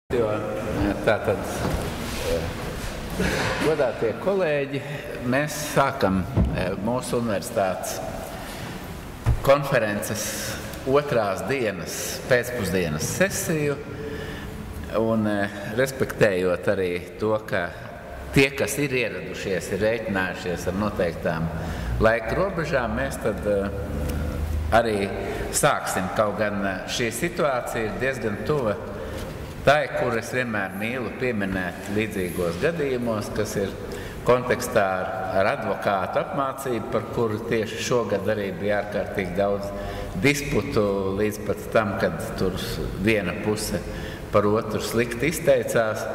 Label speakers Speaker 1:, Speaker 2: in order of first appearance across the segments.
Speaker 1: Tātad, godātie kolēģi, mēs sākam mūsu universitātes konferences otrās dienas pēcpusdienas sesiju un respektējot arī to, ka tie, kas ir ieradušies, ir rēķinājušies ar noteiktām laika robežām, mēs tad arī sāksim. Kaut gan šī situācija ir diezgan tuva tā, kur es vienmēr mīlu pieminēt līdzīgos gadījumos, kas ir kontekstā ar advokātu apmācību, par kuru tieši šogad arī bija ārkārtīgi daudz disputu līdz pat tam, kad tur viena puse par otru slikti izteicās.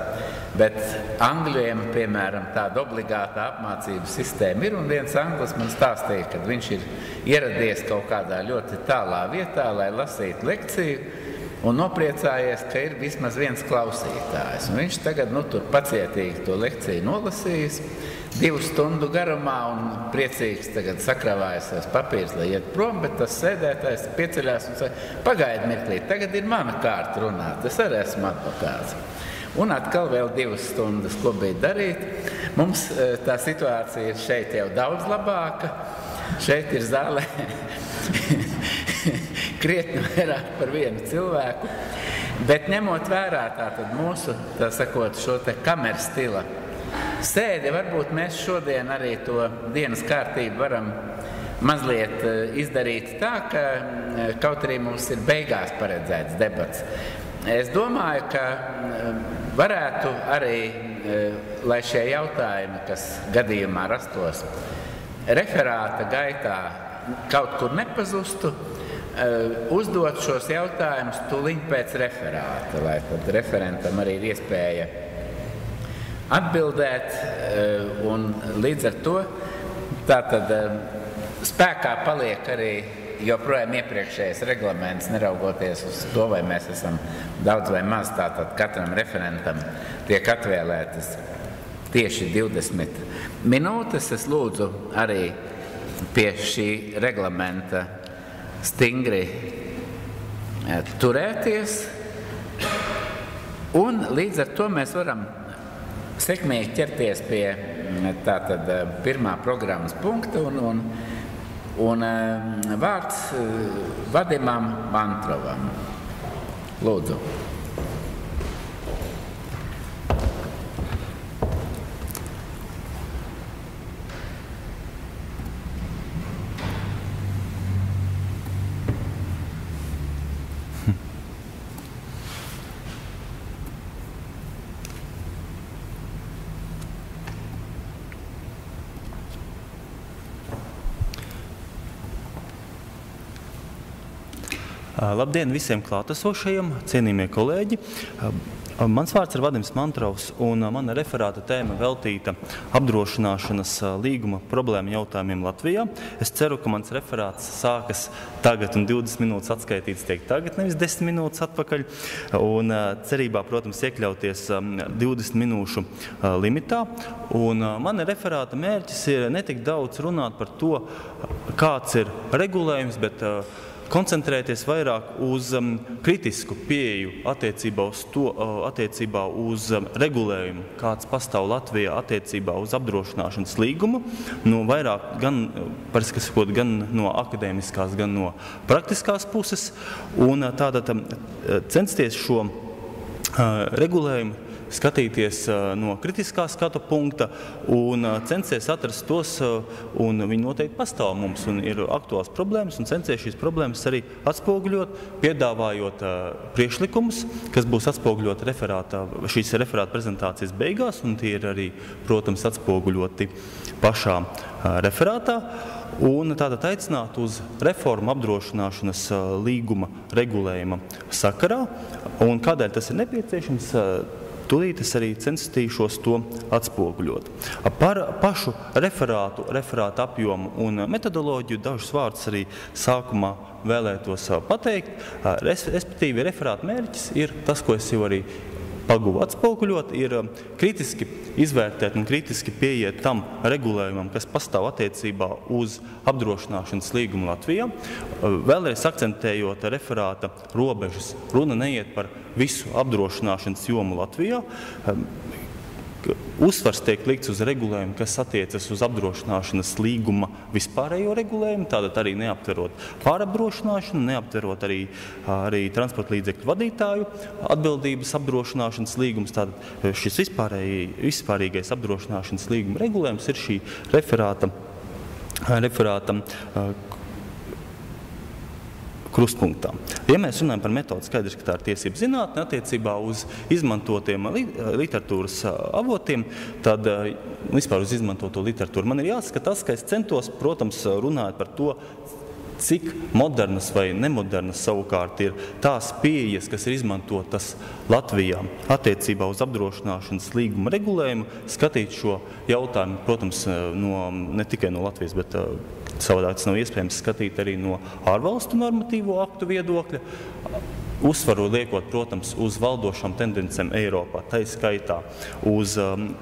Speaker 1: Bet angļiem, piemēram, tāda obligāta apmācības sistēma ir, un viens anglis man stāstīja, ka viņš ir ieradies kaut kādā ļoti tālā vietā, lai lasītu lekciju, un nopriecājies, ka ir vismaz viens klausītājs. Un viņš tagad tur pacietīgi to lekciju nolasījis 2 stundu garumā un priecīgs tagad sakravājas savas papīras, lai iet prom, bet tas sēdētājs pieceļās un saka, pagaidi mirklīt, tagad ir mana kārta runāt, es arī esmu advokāts. Un atkal vēl 2 stundas, ko bija darīt. Mums tā situācija ir šeit jau daudz labāka. Šeit ir zālē krietni vairāk par vienu cilvēku, bet ņemot vērā tātad mūsu, tā sakot, šo te kameras stila sēdi, varbūt mēs šodien arī to dienas kārtību varam mazliet izdarīt tā, ka kaut arī mums ir beigās paredzēts debats. Es domāju, ka varētu arī, lai šie jautājumi, kas gadījumā rastos referāta gaitā, kaut kur nepazustu, uzdot šos jautājumus tūliņ pēc referāta, lai tad referentam arī ir iespēja atbildēt, un līdz ar to tātad spēkā paliek arī joprojām iepriekšējais reglaments, neraugoties uz to, vai mēs esam daudz vai maz, tātad katram referentam tiek atvēlētas tieši 20 minūtes. Es lūdzu arī pie šī reglamenta stingri turēties, un līdz ar to mēs varam sekmīgi ķerties pie tātad pirmā programmas punkta un vārds Vadimam Mantrovam. Lūdzu.
Speaker 2: Labdien visiem klātesošajiem, cienījamie kolēģi. Mans vārds ir Vadims Mantrovs, un mana referāta tēma veltīta apdrošināšanas līguma problēmu jautājumiem Latvijā. Es ceru, ka mans referāts sākas tagad un 20 minūtes atskaitīts tiek tagad, nevis 10 minūtes atpakaļ. Un cerībā, protams, iekļauties 20 minūšu limitā. Un mana referāta mērķis ir netik daudz runāt par to, kāds ir regulējums, bet koncentrēties vairāk uz kritisku pieeju attiecībā uz regulējumu, kāds pastāv Latvijā attiecībā uz apdrošināšanas līgumu, vairāk gan no akadēmiskās, gan no praktiskās puses, un tātad censties šo regulējumu skatīties no kritiskā skatu punkta un censties atrast tos, un viņi noteikti pastāv mums, un ir aktuāls problēmas, un censties šīs problēmas arī atspoguļot, piedāvājot priekšlikumus, kas būs atspoguļot šīs referāta prezentācijas beigās, un tie ir arī, protams, atspoguļoti pašā referātā. Un tātad aicināt uz reformu apdrošināšanas līguma regulējuma sakarā, un kādēļ tas ir nepieciešams, tūlīt es arī censtīšos to atspoguļot. Par pašu referātu apjomu un metodoloģiju dažus vārdus arī sākumā vēlētos pateikt. Respektīvi, referāta mērķis ir tas, ko es jau arī paguva atspoguļot, ir kritiski izvērtēt un kritiski pieiet tam regulējumam, kas pastāv attiecībā uz apdrošināšanas līgumu Latvijā. Vēlreiz akcentējot referāta robežas, runa neiet par visu apdrošināšanas jomu Latvijā. Uzsvars tiek likts uz regulējumu, kas attiecas uz apdrošināšanas līguma vispārējo regulējumu, tātad arī neaptverot pārapdrošināšanu, neaptverot arī transporta līdzekļu vadītāju atbildības apdrošināšanas līgums. Tātad šis vispārīgais apdrošināšanas līguma regulējums ir šī referāta krustpunktā. Ja mēs runājam par metodu, skaidrs, ka tā ir tiesību zinātne attiecībā uz izmantotiem literatūras avotiem, tad vispār uz izmantoto literatūru. Man ir jāskatās, ka es centos, protams, runāt par to, cik modernas vai nemodernas savukārt ir tās pieejas, kas ir izmantotas Latvijā attiecībā uz apdrošināšanas līguma regulējumu, skatīt šo jautājumu, protams, ne tikai no Latvijas, bet savādāk tas nav iespējams skatīt arī no ārvalstu normatīvo aktu viedokļa, uzsvaru liekot, protams, uz valdošām tendencēm Eiropā, tai skaitā uz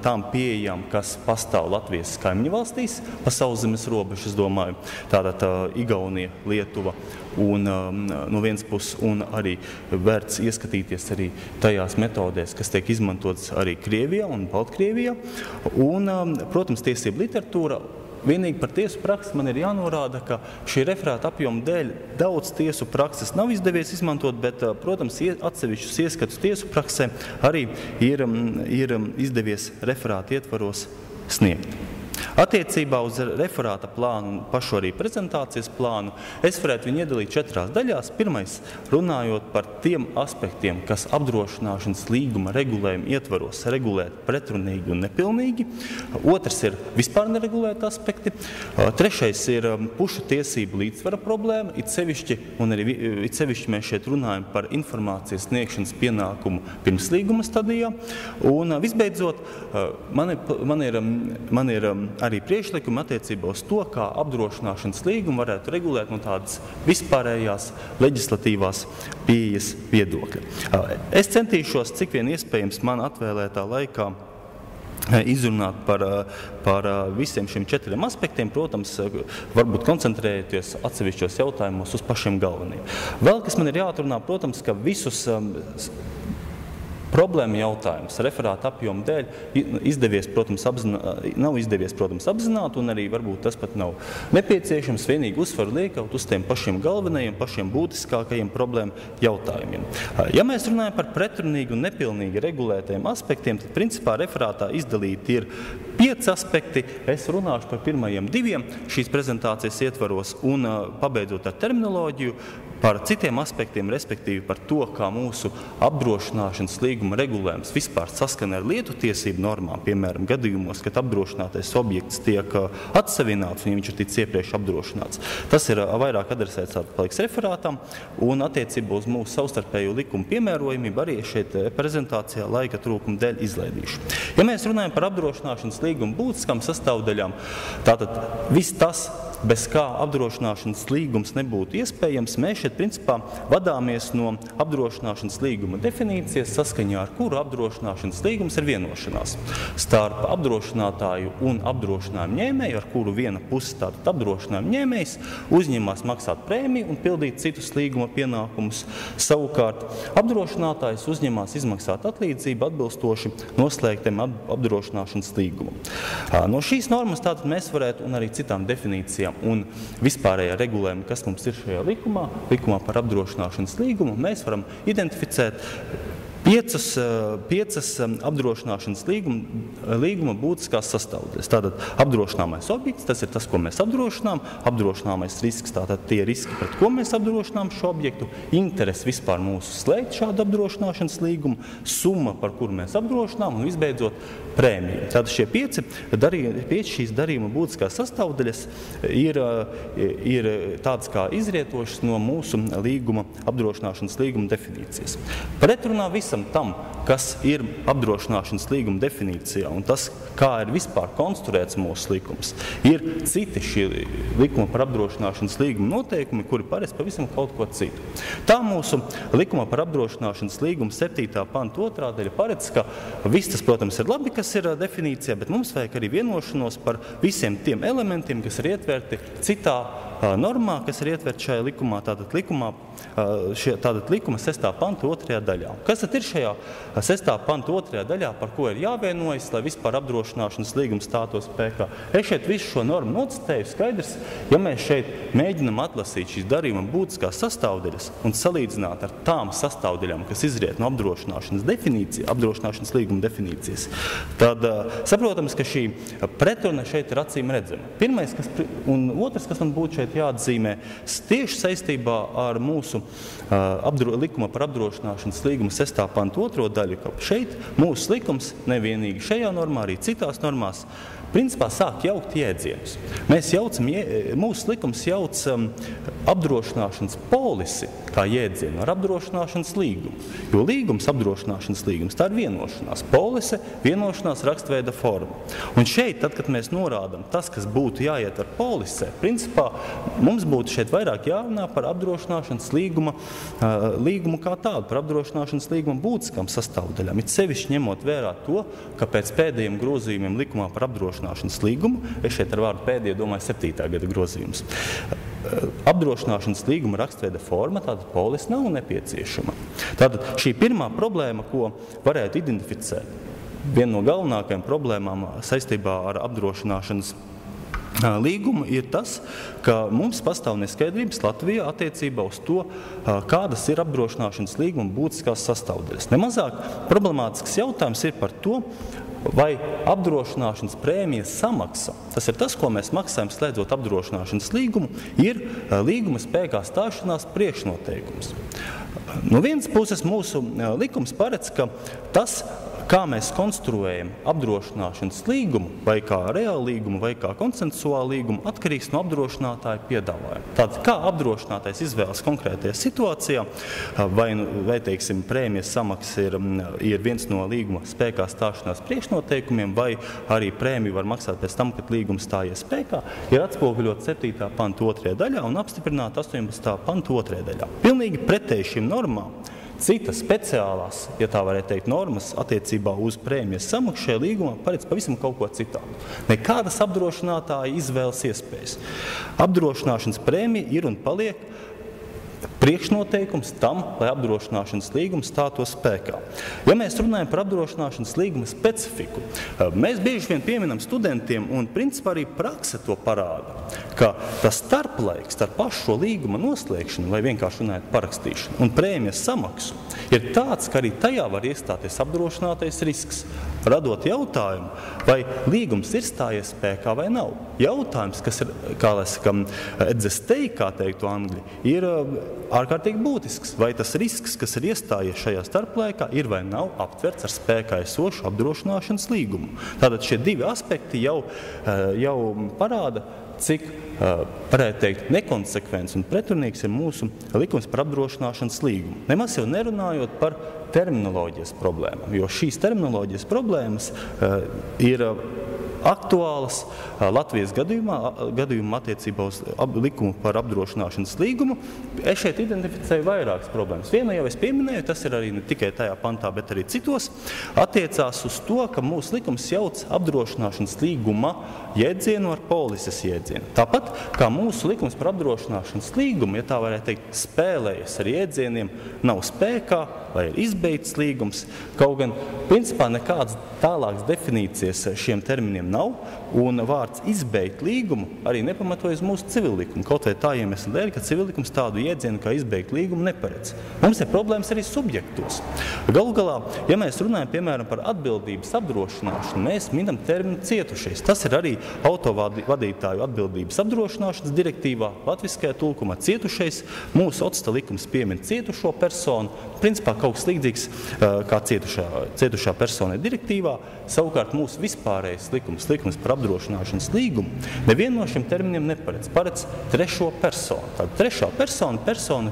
Speaker 2: tām pieejām, kas pastāv Latvijas kaimiņu valstīs, pa sauszemes robežu, es domāju, tātad Igaunija, Lietuva un no vienas puses, un arī vērts ieskatīties arī tajās metodēs, kas tiek izmantotas arī Krievijā un Baltkrievijā, un, protams, tiesību literatūra. Vienīgi par tiesu praksi man ir jānorāda, ka šī referāta apjoma dēļ daudz tiesu prakses nav izdevies izmantot, bet, protams, atsevišķus ieskatus tiesu praksē arī ir izdevies referāta ietvaros sniegt. Attiecībā uz referāta plānu un pašu arī prezentācijas plānu es varētu viņu iedalīt 4 daļās. Pirmais, runājot par tiem aspektiem, kas apdrošināšanas līguma regulējuma ietvaros regulēt pretrunīgi un nepilnīgi. Otrs ir vispār neregulēt aspekti. Trešais ir pušu tiesību līdzsvara problēma. It sevišķi mēs šeit runājam par informācijas sniegšanas pienākumu pirms līguma stadijā. Un visbeidzot, man ir arī priekšlikumi attiecībā uz to, kā apdrošināšanas līgumu varētu regulēt no tādas vispārējās leģislatīvās pieejas viedokļa. Es centīšos, cik vien iespējams man atvēlētā laikā izrunāt par visiem šiem 4 aspektiem, protams, varbūt koncentrējoties atsevišķos jautājumos uz pašiem galvenajiem. Vēl, kas man ir jāatrunā, protams, ka visus problēma jautājums referāta apjoma dēļ nav izdevies, protams, apzināt, un arī varbūt tas pat nav nepieciešams, vienīgi uzsvaru liekot uz tiem pašiem galvenajiem, pašiem būtiskākajiem problēmu jautājumiem. Ja mēs runājam par pretrunīgi un nepilnīgi regulētajiem aspektiem, tad principā referātā izdalīti ir 5 aspekti. Es runāšu par pirmajiem 2 šīs prezentācijas ietvaros un pabeidzot ar terminoloģiju par citiem aspektiem, respektīvi par to, kā mūsu apdrošināšanas līguma regulējums vispār saskana ar lietu tiesību normām, piemēram, gadījumos, kad apdrošinātais objekts tiek atsavināts un viņš ir ticis iepriekš apdrošināts. Tas ir vairāk adresēts paliks referātam un attiecībā uz mūsu savstarpēju likumu piemērojumību arī šeit prezentācijā laika trūkuma dēļ izlaidīšu. Ja mēs runājam par apdrošināšanas līguma būtiskām sastāvdaļām, tātad viss tas, bez kā apdrošināšanas līgums nebūtu iespējams, mēs šeit principā vadāmies no apdrošināšanas līguma definīcijas, saskaņā ar kuru apdrošināšanas līgums ir vienošanās starp apdrošinātāju un apdrošinājumu ņēmēju, ar kuru viena puse, tātad apdrošinājumu ņēmējs, uzņemās maksāt prēmiju un pildīt citus līguma pienākumus. Savukārt apdrošinātājs uzņemās izmaksāt atlīdzību atbilstoši noslēgtiem apdrošināšanas līgumam. No šīs normas tātad mēs varētu un arī citām definīcijām un vispārējā regulējuma, kas mums ir šajā likumā par apdrošināšanas līgumu, mēs varam identificēt 5 apdrošināšanas līguma būtiskās sastāvdaļas. Tātad apdrošināmais objekts, tas ir tas, ko mēs apdrošinām, apdrošināmais risks, tātad tie riski, pret ko mēs apdrošinām šo objektu, interesi vispār mūsu slēgt šādu apdrošināšanas līgumu, summa, par kuru mēs apdrošinām un visbeidzot prēmija. Tātad šie 5 šīs darījuma būtiskās sastāvdaļas ir tādas kā izrietošas no mūsu apdrošināšanas līguma definīcijas. Pretrunā visam visam tam, kas ir apdrošināšanas līguma definīcijā un tas, kā ir vispār konstruēts mūsu likums, ir citi šie likuma par apdrošināšanas līguma noteikumi, kuri paredz pavisam kaut ko citu. Tā mūsu likuma par apdrošināšanas līguma 7. panta 2. daļa paredz, ka viss tas, protams, ir labi, kas ir definīcijā, bet mums vajag arī vienošanos par visiem tiem elementiem, kas ir ietverti citā normā, kas ir ietverti šajā likumā, tātad likuma 6. panta 2. daļā. Kas tad ir šajā 6. panta 2. daļā, par ko ir jāvienojas, lai vispār apdrošināšanas līgums stātos spēkā? Es šeit visu šo normu nocitēju, skaidrs, ja mēs šeit mēģinam atlasīt šīs darījuma būtiskās sastāvdaļas un salīdzināt ar tām sastāvdaļām, kas izriet no apdrošināšanas līguma definīcijas, tad saprotams, ka šī pretruna šeit ir acīm redzama. Pirmais, un otrs, kas man būtu šeit jāatzīmē, tieši saistībā ar mūsu likuma par apdrošināšanas līguma 6. panta 2. daļu, ka šeit mūsu likums nevienīgi šajā normā, arī citās normās, principā sāk jaukt jēdzienus. Mūsu likums jauc apdrošināšanas polisi kā jēdzienu ar apdrošināšanas līgumu. Jo līgums, apdrošināšanas līgums, tā ir vienošanās. Polise, vienošanās rakstveida forma. Un šeit, tad, kad mēs norādam tas, kas būtu jāiet ar polisē, principā mums būtu šeit vairāk jārunā par apdrošināšanas līgumu kā tādu, par apdrošināšanas līguma būtiskām sastāvdaļām. It sevišķi ņemot vērā to, ka pēc pēdējiem grozījumiem likumā par apdrošināšanas līgumu, es šeit ar vārdu pēdējie domāju 7. gada grozījums. Apdrošināšanas līguma rakstveida forma, tātad polis nav nepieciešama. Tātad šī pirmā problēma, ko varētu identificēt, viena no galvenākajām problēmām saistībā ar apdrošināšanas līgumu ir tas, ka mums pastāv neskaidrības Latvijā attiecībā uz to, kādas ir apdrošināšanas līguma būtiskās sastāvdaļas. Nemazāk problemātisks jautājums ir par to, vai apdrošināšanas prēmijas samaksa, tas ir tas, ko mēs maksājam slēdzot apdrošināšanas līgumu, ir līguma spēkā stāšanās priekšnoteikums. No vienas puses mūsu likums paredz, ka tas, kā mēs konstruējam apdrošināšanas līgumu, vai kā reāli līgumu, vai kā konsensuāli līgumu, atkarīgs no apdrošinātāja piedāvājuma. Tātad, kā apdrošinātājs izvēlas konkrētajā situācijā, vai teiksim, prēmijas samaksa ir viens no līguma spēkā stāšanās priekšnoteikumiem, vai arī prēmiju var maksāt pēc tam, kad līgums stājies spēkā, ir atspoguļot 7. panta 2. daļā un apstiprināt 18. panta 2. daļā. Pilnīgi pretēji šīm normām. Citas speciālās, ja tā varētu teikt, normas attiecībā uz prēmijas samaksu šajā līgumā paredz pavisam kaut ko citādu. Nekādas apdrošinātāja izvēles iespējas. Apdrošināšanas prēmija ir un paliek priekšnoteikums tam, lai apdrošināšanas līgums stātos spēkā. Ja mēs runājam par apdrošināšanas līguma specifiku, mēs bieži vien pieminam studentiem, un principā arī prakse to parāda, ka tas starplaiks starp pašu šo līguma noslēgšanu, vai vienkārši runājot parakstīšanu, un prēmijas samaksu, ir tāds, ka arī tajā var iestāties apdrošinātais risks, radot jautājumu, vai līgums ir stājies spēkā vai nav. Jautājums, kas ir, kā lai sakam, edzestei, kā teiktu angļi, ir ārkārtīgi būtisks. Vai tas risks, kas ir iestājies šajā starplaikā, ir vai nav aptverts ar spēkā esošu apdrošināšanas līgumu. Tātad šie divi aspekti jau parāda, cik, varētu teikt, nekonsekvents un pretrunīgs ir mūsu likums par apdrošināšanas līgumu. Nemaz jau nerunājot par terminoloģijas problēmām, jo šīs terminoloģijas problēmas ir aktuālas Latvijas gadījumā attiecībā uz likumu par apdrošināšanas līgumu. Es šeit identificēju vairākas problēmas. Viena jau es pieminēju, tas ir arī ne tikai tajā pantā, bet arī citos, attiecās uz to, ka mūsu likums jauc apdrošināšanas līguma jēdzienu ar polises jēdzienu. Tāpat kā mūsu likums par apdrošināšanas līgumu, ja tā varētu teikt, spēlējas ar jēdzieniem, nav spēkā vai ir izbeigts līgums, kaut gan principā nekādas tālākas definīcijas šiem terminiem nav, un vārds izbeigt līgumu arī nepamatojas mūsu civillikumu. Kaut vai tā iemesla dēļ, ka civillikums tādu jēdzienu kā izbeigt līgumu neparedz. Mums ir problēmas arī subjektos. Galu galā, ja mēs runājam, piemēram, par atbildības apdrošināšanu, mēs minam terminu cietušais. Tas ir arī autovadītāju atbildības apdrošināšanas direktīvā, latviskajā tulkumā cietušais. Mūsu otsta likums piemin cietušo personu. Principā kaut kas līdzīgs kā cietušā persona direktīvā. Savukārt mūsu vispārējais likums par apdrošināšanas līgumu, nevienu no šiem terminiem paredz trešo personu. Tāda trešā persona,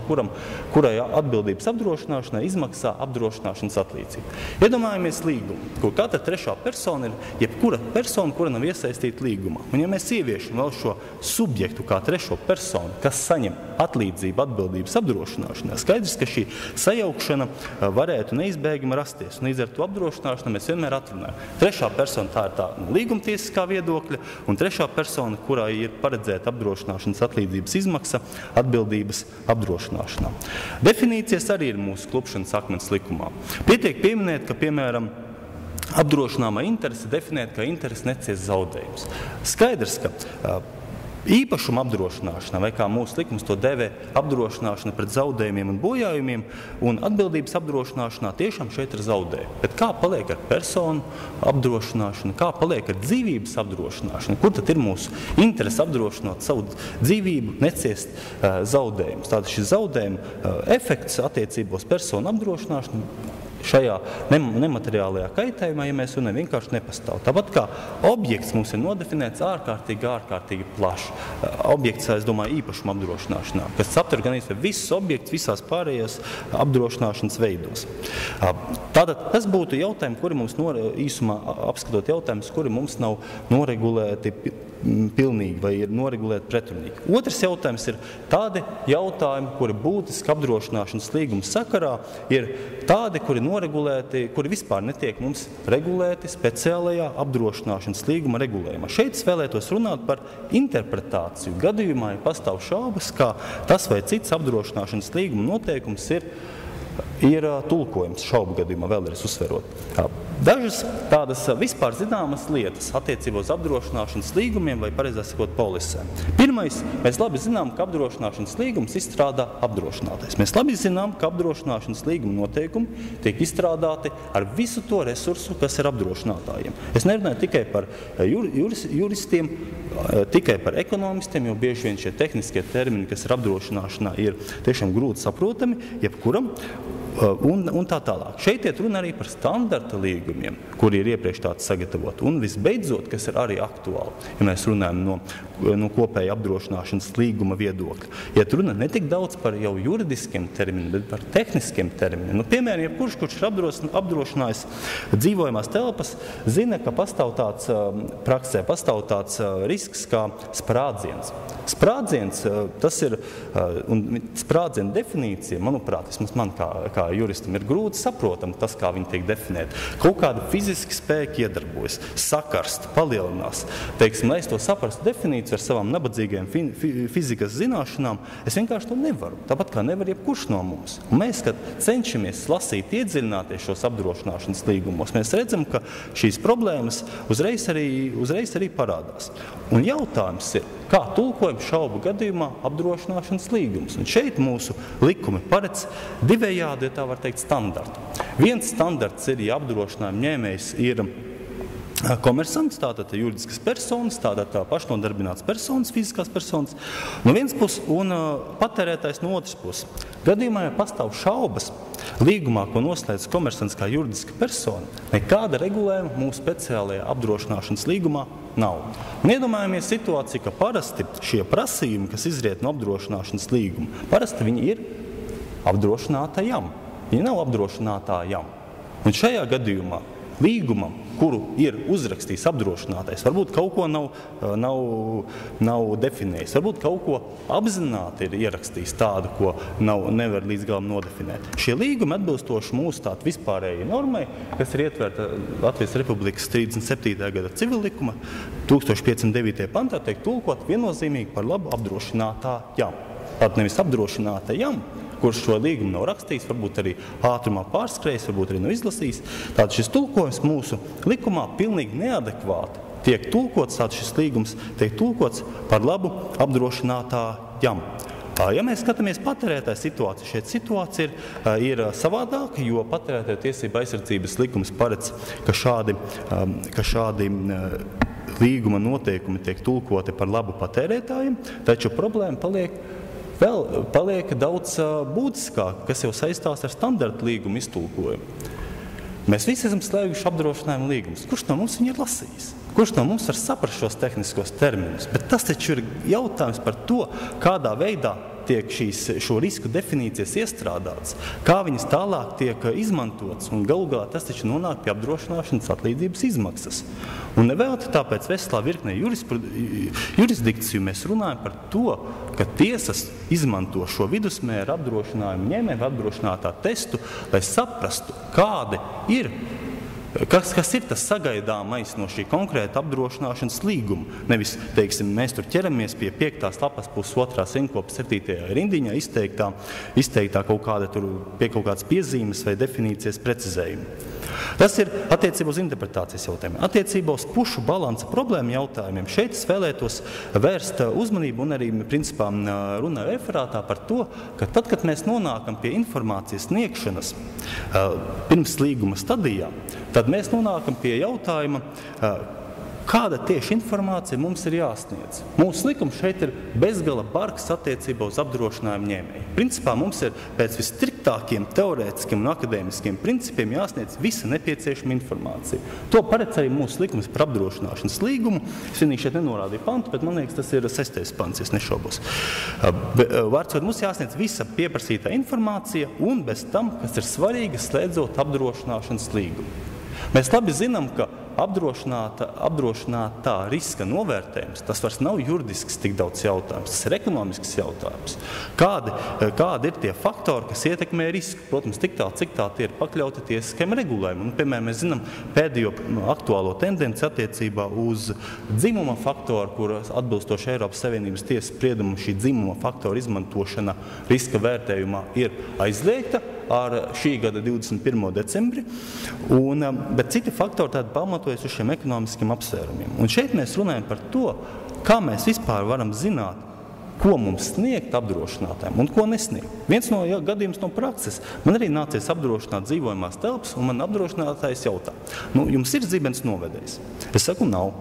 Speaker 2: kurai atbildības apdrošināšanai izmaksā apdrošināšanas atlīdzību. Iedomājamies līgumu, kur katra trešā persona ir jebkura persona, kura nav iesaistīta līgumā. Un ja mēs ieviešam vēl šo subjektu kā trešo personu, kas saņem atlīdzību atbildības apdrošināšanā, skaidrs, ka šī sajaukšana varētu neizbēgami rasties. Un līdz ar to apdrošināšanu mēs vienmēr atrunājam. Trešā persona tā ir tā līgumtiesiskā viedokļa, un trešā persona, kurā ir paredzēta apdrošināšanas atlīdzības izmaksa atbildības apdrošināšanā. Definīcijas arī ir mūsu klupšanas akmens likumā. Pietiek pieminēt, ka, piemēram, apdrošināmā interese definēt, ka interese necies zaudējums. Skaidrs, ka īpašuma apdrošināšana, vai kā mūsu likums to devē, apdrošināšana pret zaudējumiem un bojājumiem, un atbildības apdrošināšanā tiešām šeit ir zaudējumi. Bet kā paliek ar personu apdrošināšanu, kā paliek ar dzīvības apdrošināšanu? Kur tad ir mūsu interese apdrošināt savu dzīvību, neciest zaudējumus? Tātad šis zaudējuma efekts attiecībos personu apdrošināšanu šajā nemateriālajā kaitējumā, ja mēs runājam, vienkārši nepastāv. Tāpat kā objekts mums ir nodefinēts ārkārtīgi plaši. Objekts, es domāju, īpašuma apdrošināšanā, kas aptver gan visus objektus visās pārējās apdrošināšanas veidos. Tātad tas būtu jautājumi, kuri mums īsumā apskatot jautājumus, kuri mums nav noregulēti pilnīgi vai ir noregulēti pretrunīgi. Otrs jautājums ir tādi jautājumi, kuri būtiski apdrošināšanas līguma sakarā ir tādi, kuri noregulēti, kuri vispār netiek mums regulēti speciālajā apdrošināšanas līguma regulējumā. Šeit es vēlētos runāt par interpretāciju. Gadījumā, ja pastāv šaubas, kā tas vai cits apdrošināšanas līguma noteikums ir tulkojums šaubu gadījumā, vēlreiz uzsverot. Dažas tādas vispār zināmas lietas attiecībā uz apdrošināšanas līgumiem vai pareizāk sakot polisēm. Pirmais, mēs labi zinām, ka apdrošināšanas līgums izstrādā apdrošinātais. Mēs labi zinām, ka apdrošināšanas līguma noteikumi tiek izstrādāti ar visu to resursu, kas ir apdrošinātājiem. Es nerunāju tikai par juristiem, tikai par ekonomistiem, jo bieži vien šie tehniskie termini, kas ir apdrošināšanā, ir tiešām grūti saprotami, jebkuram. Un tā tālāk. Šeit iet runa arī par standarta līgumiem, kuri ir iepriekš tāds sagatavoti. Un visbeidzot, kas ir arī aktuāli, ja mēs runājam no kopēja apdrošināšanas līguma viedokļa. Iet runa ne tik daudz par jau juridiskiem terminiem, bet par tehniskiem terminiem. Piemēram, ja kurš ir apdrošinājis dzīvojamās telpas, zina, ka pastāv tāds risks kā sprādziens. Sprādziens, tas ir, un sprādziena definīcija, manuprāt, vismaz man kā juristam ir grūti saprotam tas, kā viņi tiek definēti. Kaut kāda fiziski spēki iedarbojas, sakarst, palielinās. Teiksim, lai es to saprastu definīciju ar savām nabadzīgajām fizikas zināšanām, es vienkārši to nevaru. Tāpat kā nevar jebkurš no mums. Un mēs, kad cenšamies lasīt, iedziļināties šos apdrošināšanas līgumos, mēs redzam, ka šīs problēmas uzreiz arī parādās. Un jautājums ir, kā tulkojam šaubu gadījumā apdrošināšanas līgumus. Un šeit mūsu likumi paredz divējādi, ja tā var teikt, standartu. Viens standarts ir, ja apdrošinājuma ņēmējs ir komersants, tātad juridiskas personas, tātad pašnodarbināts personas, fiziskās personas, no vienas puses un patērētājs no otras puses. Gadījumā, ja pastāv šaubas līgumā, ko noslēdz komersants kā juridiska persona, nekāda regulējuma mūsu speciālajā apdrošināšanas līgumā nav. Un iedomājamies situāciju, ka parasti šie prasījumi, kas izriet no apdrošināšanas līguma, parasti viņi ir apdrošinātajam. Viņi nav apdrošinātājam. Un šajā gadījumā līgumam, kuru ir uzrakstījis apdrošinātais, varbūt kaut ko nav definējis, varbūt kaut ko apzināti ir ierakstījis tādu, ko nevar līdz galam nodefinēt. Šie līgumi atbilstoši mūsu tādu vispārējai normai, kas ir ietverta Latvijas Republikas 37. gada civillikuma 1509. pantā, tiek tulkot viennozīmīgi par labu apdrošinātājam. Tātad nevis apdrošinātajam, kurš šo līgumu nav rakstījis, varbūt arī ātrumā pārskrējis, varbūt arī nav izlasījis. Tātad šis tulkojums mūsu likumā pilnīgi neadekvāti tiek tulkots, tātad šis līgums tiek tulkots par labu apdrošinātājam. Ja mēs skatāmies patērētāja situāciju, šeit situācija ir savādāka, jo patērētāja tiesība aizsardzības likums paredz, ka šādi līguma noteikumi tiek tulkoti par labu patērētājiem, taču problēma paliek vēl paliek daudz būtiskāk, kas jau saistās ar standarta līgumu iztulkojumu. Mēs visi esam slēguši apdrošinājumu līgumus. Kurš no mums viņu ir lasījis? Kurš no mums var saprast šos tehniskos terminus? Bet tas taču ir jautājums par to, kādā veidā tiek šo risku definīcijas iestrādāts, kā viņas tālāk tiek izmantotas, un galu galā tas taču nonāk pie apdrošināšanas atlīdzības izmaksas. Un nevēlti tāpēc veselā virknē jurisdikciju mēs runājam par to, ka tiesas izmanto šo vidusmēru apdrošinājumu ņēmēju apdrošinātā testu, lai saprastu, kādi ir Kas ir tas sagaidāmais no šī konkrēta apdrošināšanas līguma? Nevis, teiksim, mēs tur ķeramies pie 5. lapas puses 2. rinkopa 7. rindiņā izteiktā kaut kāda tur pie kaut kādas piezīmes vai definīcijas precizējuma. Tas ir attiecībā uz interpretācijas jautājumiem. Attiecībā uz pušu balansa problēmu jautājumiem šeit es vēlētos vērst uzmanību un arī, principā, runāju referātā par to, ka tad, kad mēs nonākam pie informācijas sniegšanas pirms līguma stadijā, tad mēs nonākam pie jautājuma, kāda tieši informācija mums ir jāsniedz. Mūsu likums šeit ir bezgala bargs attiecībā uz apdrošinājumu ņēmēju. Principā mums ir pēc visstriktākiem teorētiskiem un akadēmiskiem principiem jāsniedz visa nepieciešama informācija. To paredz arī mūsu likums par apdrošināšanas līgumu. Es vienīgi šeit nenorādīju pantu, bet man liekas, tas ir 6. pants, es nešaubos. Vārdsot, mums jāsniedz visa pieprasītā informācija un bez tam, kas ir svarīga, slēdzot apdrošināšanas līgumu. Mēs labi zinām, ka apdrošinātā riska novērtējums, tas vairs nav juridisks tik daudz jautājums, tas ir ekonomisks jautājums. Kādi ir tie faktori, kas ietekmē risku? Protams, tik tālu, cik tā tie ir pakļauti tiesiskajam regulējumam. Piemēram, mēs zinām pēdējo aktuālo tendenci attiecībā uz dzimuma faktoru, kur atbilstoši Eiropas Savienības tiesas spriedumu šī dzimuma faktora izmantošana riska vērtējumā ir aizliegta ar šī gada 21. decembri, bet citi faktori tādi pamatojas uz šiem ekonomiskiem apsvērumiem. Un šeit mēs runājam par to, kā mēs vispār varam zināt, ko mums sniegt apdrošinātājiem un ko nesniegt. Viens no gadījums no prakses. Man arī nācies apdrošināt dzīvojamās telpas, un man apdrošinātājs jautā, jums ir zibens novedējs? Es saku, nav.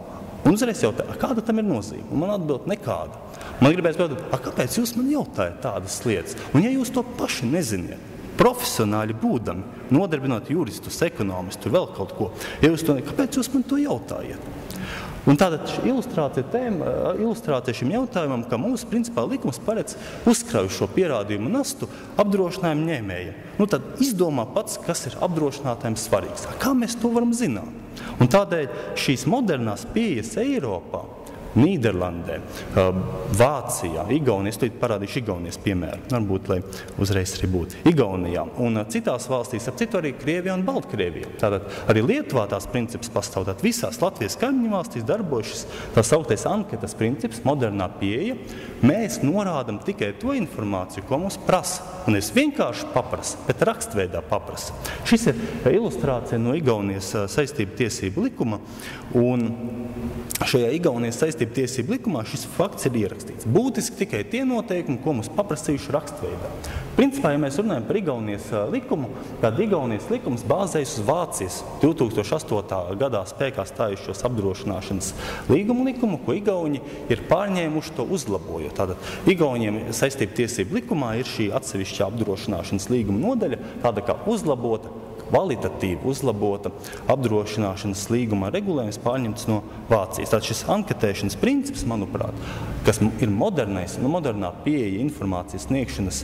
Speaker 2: Un uzreiz jautā, kāda tam ir nozīme? Un man atbild, nekāda. Man gribēs jautāt, kāpēc jūs man jautājat tādas lietas? Un ja jūs to paši neziniet, profesionāļi būdami, nodarbinot juristus, ekonomistus, vēl kaut ko, kāpēc jūs man to jautājat? Un tātad ilustrācija šim jautājumam, ka mūsu principā likums paredz uzkrauju šo pierādījumu nastu apdrošinājumu ņēmējiem. Tad izdomā pats, kas ir apdrošinātājiem svarīgs. Kā mēs to varam zināt? Un tādēļ šīs modernās pieejas Eiropā, Nīderlandē, Vācijā, Igaunijā, es parādīšu Igaunijas piemēru, varbūt, lai uzreiz arī būtu. Igaunijā un citās valstīs, ap citu arī Krievijā un Baltkrievijā. Tātad arī Lietuvā tās princips pastāv. Tātad visās Latvijas kaimiņu valstīs darbojas tās augtais anketas princips, modernā pieeja. Mēs norādam tikai to informāciju, ko mums prasa. Un es vienkārši paprasu, bet rakstveidā paprasu. Šis ir ilustrācija no Igaunijas saistību tiesību likuma. Un šajā Igaunijas saistību tiesību likumā šis fakts ir ierakstīts. Būtiski tikai tie noteikumi, ko mums paprasījuši rakstveidā. Principā, ja mēs runājam par Igaunijas likumu, tad Igaunijas likums bāzējas uz Vācijas 2008. gadā spēkā stājušos apdrošināšanas līgumu likumu, ko Igauni ir pārņēmuši to uzlabojot. Tātad Igauniem saistību tiesību likumā ir šī atsevišķā apdrošināšanas līguma nodaļa, tāda kā uzlabota, kvalitatīvi uzlabota apdrošināšanas līguma regulējums pārņemts no Vācijas. Tātad šis anketēšanas princips, manuprāt, kas ir modernā pieeja informācijas sniegšanas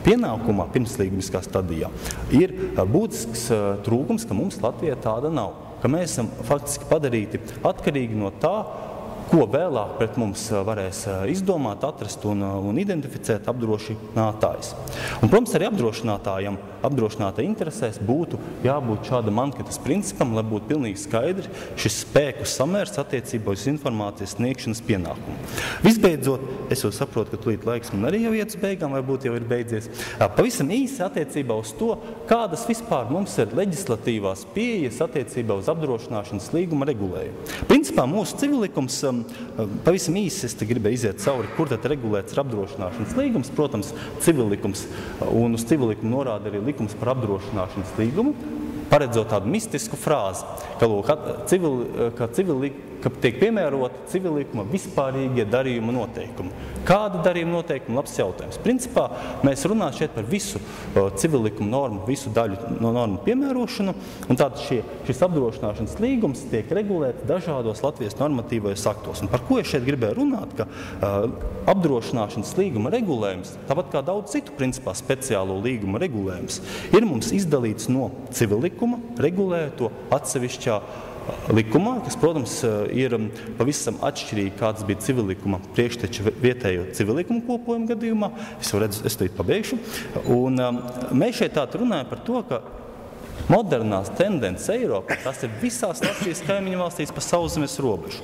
Speaker 2: pienākumā pirmslīgumiskā stadijā, ir būtisks trūkums, ka mums Latvijā tāda nav. Ka mēs esam faktiski padarīti atkarīgi no tā, ko vēlāk pret mums varēs izdomāt, atrast un identificēt apdrošinātājs. Un, protams, arī apdrošinātāja interesēs būtu jābūt šādam anketas principam, lai būtu pilnīgi skaidri šis spēku samērs attiecībā uz informācijas sniegšanas pienākumu. Visbeidzot, es jau saprotu, ka tūlīt laiks man arī jau iet uz beigām, vai būtu jau ir beidzies. Pavisam īsi attiecībā uz to, kādas vispār mums ir leģislatīvās pieejas attiecībā uz apdrošināšanas līguma regulējumu. Principā mūsu civillikums pavisam īsi es te gribēju iziet cauri, kur tad regulēts ir apdrošināšanas līgums. Protams, civillikums un uz civillikumu norāda arī likums par apdrošināšanas līgumu, paredzot tādu mistisku frāzi, ka ka tiek piemēroti civillikuma vispārīgie darījuma noteikumi. Kāda darījuma noteikuma? Labs jautājums. Principā mēs runājam šeit par visu civillikuma normu, visu daļu no normu piemērošanu, un tātad šis apdrošināšanas līgums tiek regulēts dažādos Latvijas normatīvajos aktos. Un par ko es šeit gribēju runāt, ka apdrošināšanas līguma regulējums, tāpat kā daudz citu principā speciālo līguma regulējums, ir mums izdalīts no civillikuma, regulēto atsevišķā likumā, kas, protams, ir pavisam atšķirīgi, kāds bija civillikuma priekšteča vietējo civillikuma kopojuma gadījumā. Es jau redzu, es teikt pabeigšu. Un mēs šeit tātad runājam par to, ka modernās tendences Eiropā, tās ir visās Latvijas kaimiņu valstīs pa sauszemes robežu.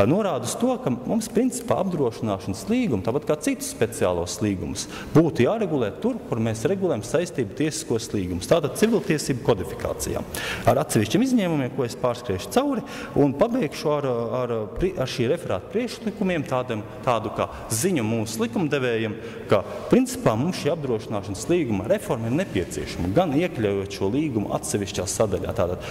Speaker 2: Norāda uz to, ka mums principā apdrošināšanas līgumi, tāpat kā citus speciālos līgumus, būtu jāregulē tur, kur mēs regulējam saistību tiesiskos līgumus, tātad civiltiesību kodifikācijām. Ar atsevišķiem izņēmumiem, ko es pārskriešu cauri, un pabeigšu ar šī referāta priekšlikumiem tādu kā ziņu mūsu likumdevējiem, ka principā mums šī apdrošināšanas līguma reforma ir nepieciešama, gan iekļaujot šo līgumu atsevišķā sadaļā, tātad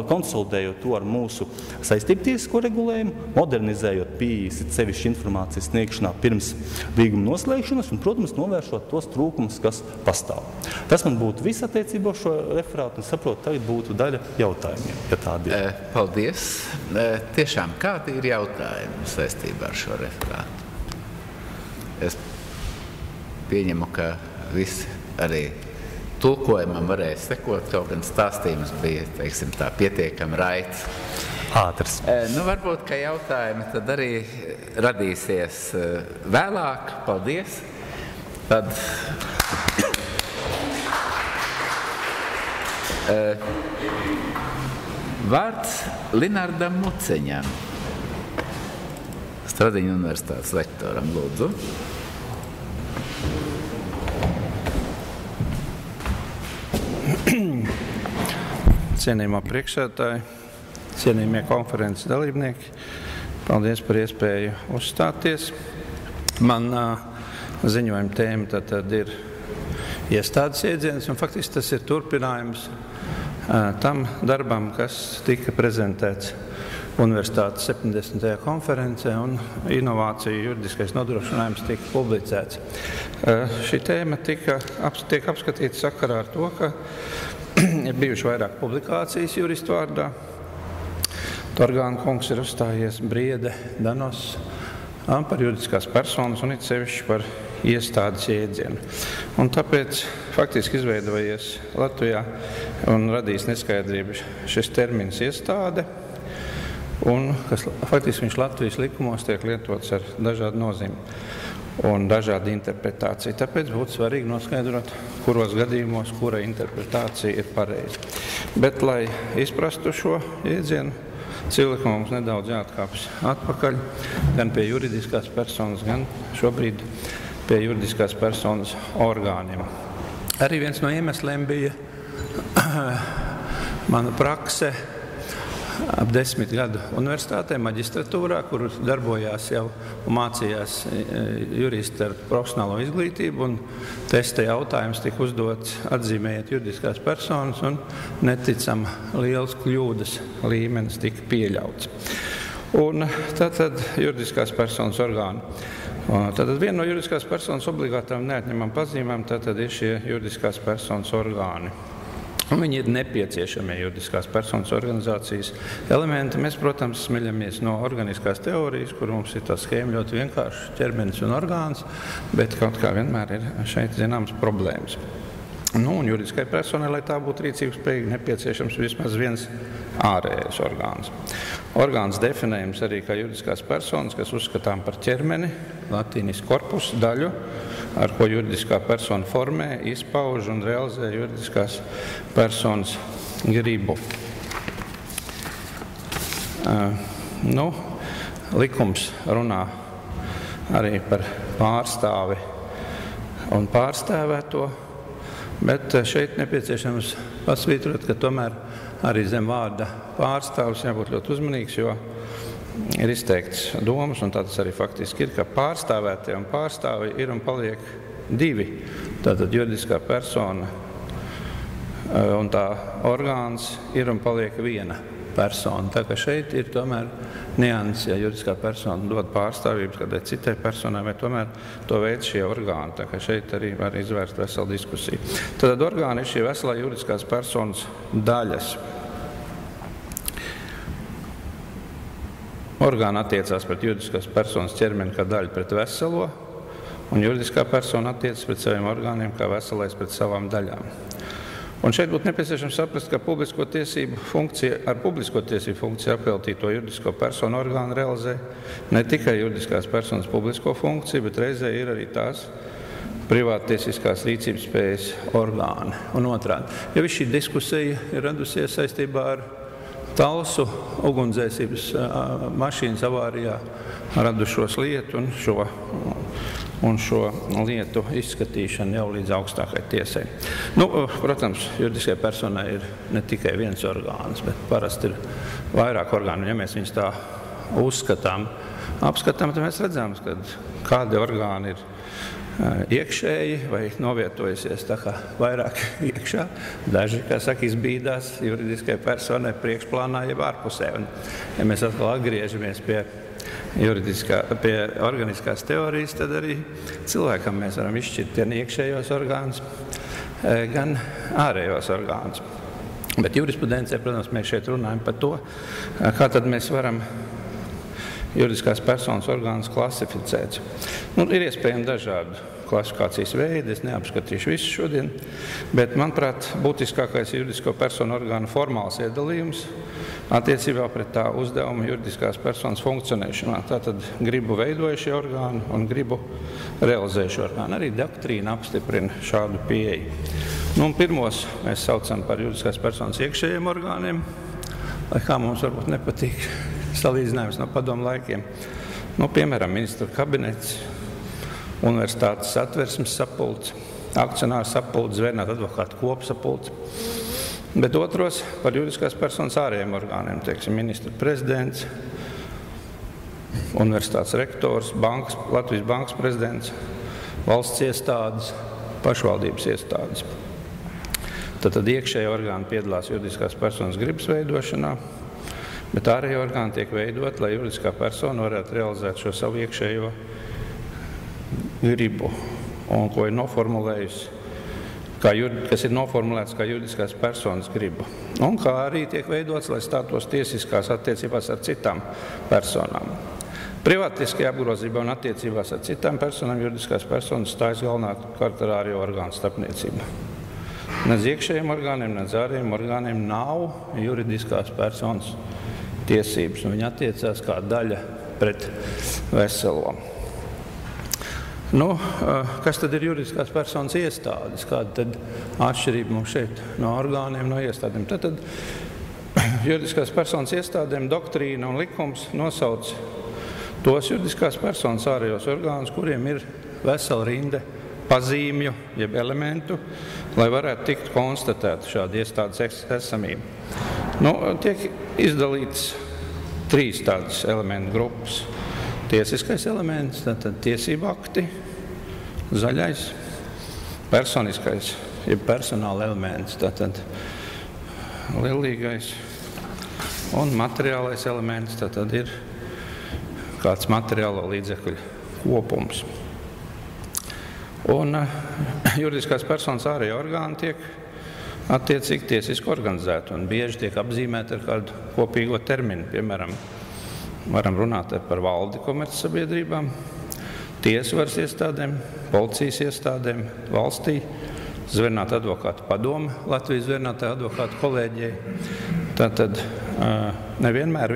Speaker 2: konsolidējot to ar mūsu saistību tiesisko regulējumu, modernizējot pieejas sevišķi informācijas sniegšanā pirms līguma noslēgšanas un, protams, novēršot tos trūkumus, kas pastāv. Tas man būtu viss attiecībā šo referātu, un saprotu, tagad būtu daļa jautājumiem, ja tādi ir.
Speaker 1: Paldies. Tiešām, kādi ir jautājumi saistībā ar šo referātu? Es pieņemu, ka visi arī tulkojumam varēja sekot, kaut gan stāstījums bija, teiksim tā, pietiekami raits.
Speaker 2: Ātrs.
Speaker 1: Varbūt, ka jautājumi tad arī radīsies vēlāk. Paldies. Tad vārds Linardam Muceņam, Stradiņu universitātes lektoram, lūdzu.
Speaker 3: Cienījumā priekšsēdētāji, cienījumie konferences dalībnieki, paldies par iespēju uzstāties. Man ziņojuma tēma tad ir iestādes iedziens, un faktiski tas ir turpinājums tam darbam, kas tika prezentēts Universitātes 70. konferencē, un inovāciju juridiskais nodrošinājums tika publicēts. Šī tēma tiek apskatīta sakarā ar to, ka ir bijuši vairāk publikācijas juristu vārdā. Torgāna kungs ir uzstājies, Briede, Danos par juridiskās personas un it sevišķi par iestādes iedzienu. Un tāpēc faktiski izveidojies Latvijā un radīs neskaidrību šis termins iestāde, un kas faktiski viņš Latvijas likumos tiek lietots ar dažādu nozīmi un dažādu interpretāciju. Tāpēc būtu svarīgi noskaidrot, kuros gadījumos, kura interpretācija ir pareiza. Bet, lai izprastu šo iedzienu, civillikumā mums nedaudz jāatkāpjas atpakaļ, gan pie juridiskās personas, gan šobrīd pie juridiskās personas orgāniem. Arī viens no iemesliem bija mana prakse ap 10 gadu universitātē, maģistratūrā, kur darbojās jau un mācījās juristi ar profesionālo izglītību, un testa jautājums tika uzdots atzīmējiet juridiskās personas, un neticam liels kļūdas līmenis tika pieļauts. Un tātad juridiskās personas orgāni. Tātad viena no juridiskās personas obligātām neatņemam pazīmēm, tātad ir šie juridiskās personas orgāni. Un viņi ir nepieciešamie juridiskās personas organizācijas elementi. Mēs, protams, smeļamies no organiskās teorijas, kur mums ir tā schēma ļoti vienkārši ķermenis un orgāns, bet kaut kā vienmēr ir šeit zināmas problēmas. Un juridiskai personai, lai tā būtu rīcības spējīga, nepieciešams vismaz viens ārējais orgāns. Orgāns definējums arī kā juridiskās personas, kas uzskatām par ķermeni, latīnis korpus, daļu, ar ko juridiskā persona formē, izpauž un realizē juridiskās personas gribu. Likums runā arī par pārstāvi un pārstāvēto, bet šeit nepieciešams pasvītrot, ka tomēr arī zem vārda pārstāvis jābūt ļoti uzmanīgs, jo ir izteikts domas, un tā tas arī faktiski ir, ka pārstāvētie un pārstāvi ir un paliek divi. Tātad juridiskā persona un tā orgāns ir un paliek viena persona. Tā kā šeit ir tomēr nianses, ja juridiskā persona dod pārstāvības kādai citai personai, vai tomēr to veids šie orgāni. Tā kā šeit arī var izvērst veselu diskusiju. Tad orgāni ir šie veselā juridiskās personas daļas. Orgāni attiecās pret juridiskās personas ķermeni kā daļu pret veselo, un juridiskā persona attiecas pret saviem orgāniem kā veselais pret savām daļām. Un šeit būtu nepieciešams saprast, ka ar publisko tiesību funkciju apveltīto juridisko personu orgānu realizē ne tikai juridiskās personas publisko funkciju, bet reizē ir arī tās privātiesiskās rīcības spējas orgāni. Un otrādi. Ja viss šī diskusija ir radusies saistībā ar Talsu ugunsdzēsības mašīnas avārijā radušos lietu un šo lietu izskatīšanu jau līdz augstākai tiesai. Protams, juridiskai personai ir ne tikai viens orgāns, bet parasti ir vairāk orgānu. Ja mēs viņus tā apskatām, tad mēs redzam, ka kādi orgāni ir iekšēji vai novietojusies tā kā vairāk iekšā. Daži, kā saka, izbīdās juridiskai personai priekšplānā jeb ārpusē. Un, ja mēs atkal atgriežamies pie organiskās teorijas, tad arī cilvēkam mēs varam izšķirt gan iekšējos orgānus, gan ārējos orgānus. Bet jurisprudencē, protams, mēs šeit runājam par to, kā tad mēs varam juridiskās personas orgānus klasificēt. Ir iespējami dažādi klasifikācijas veidi, es neapskatīšu visu šodien, bet, manuprāt, būtiskākais ir juridisko personu orgānu formāls iedalījums attiecībā pret tā uzdevuma juridiskās personas funkcionēšanā. Tātad gribu veidojušie orgāni un gribu realizējušie orgāni. Arī doktrīna apstiprina šādu pieeju. Pirmos mēs saucam par juridiskās personas iekšējiem orgāniem, lai kā mums varbūt nepatīk salīdzinājums no padomu laikiem. Piemēram, ministru kabinets, universitātes satversmes sapulce, akcionāru sapulce, zvērnāta advokātu kopsapulce. Bet otros par juridiskās personas ārējiem orgāniem, teiksim, ministru prezidents, universitātes rektors, Latvijas bankas prezidents, valsts iestādes, pašvaldības iestādes. Tad iekšēji orgāni piedalās juridiskās personas gribas veidošanā, bet ārēji orgāni tiek veidot, lai juridiskā persona varētu realizēt šo savu iekšējo gribu, un ko ir noformulējusi, kas ir noformulēts kā juridiskās personas griba. Un kā arī tiek veidots, lai stātos tiesiskās attiecībās ar citām personām. Privātiskajā apgrozībā un attiecībās ar citām personām juridiskās personas stājas galvenokārt ar ārējo orgānu starpniecību. Nec iekšējiem orgāniem, nec ārējiem orgāniem nav juridiskās personas tiesības, un viņi attiecās kā daļa pret veselo. Kas tad ir juridiskās personas iestādes? Kāda tad atšķirība mums šeit no orgāniem, no iestādēm? Tad juridiskās personas iestādēm doktrīna un likums nosauc tos juridiskās personas ārējos orgānus, kuriem ir vesela rinde pazīmju, jeb elementu, lai varētu tikt konstatēt šādu iestādes esamību. Tiek izdalīts 3 tādas elementu grupas. Tiesiskais elements, tātad tiesību akti, zaļais, personiskais, jeb personāla elements, tātad lielīgais, un materiālais elements, tātad ir kāds materiālo līdzekļu kopums. Un juridiskās personas ārējie orgāni tiek attiecīgi tiesiski organizēti un bieži tiek apzīmēti ar kādu kopīgo terminu, piemēram, varam runāt par valdi komercsabiedrībām, tiesvaras iestādēm, policijas iestādēm, valstī, zvērnāta advokātu padome, Latvijas zvērnātā advokātu kolēģijai. Tātad nevienmēr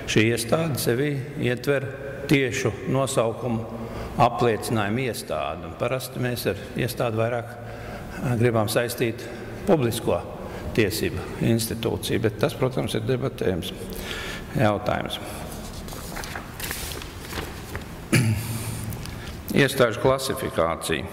Speaker 3: šī iestāde sevi ietver tiešu nosaukumu apliecinājumu iestādi. Un parasti mēs ar iestādi vairāk gribam saistīt publisko tiesību institūciju, bet tas, protams, ir debatējams jautājums. Iestāžu klasifikācija.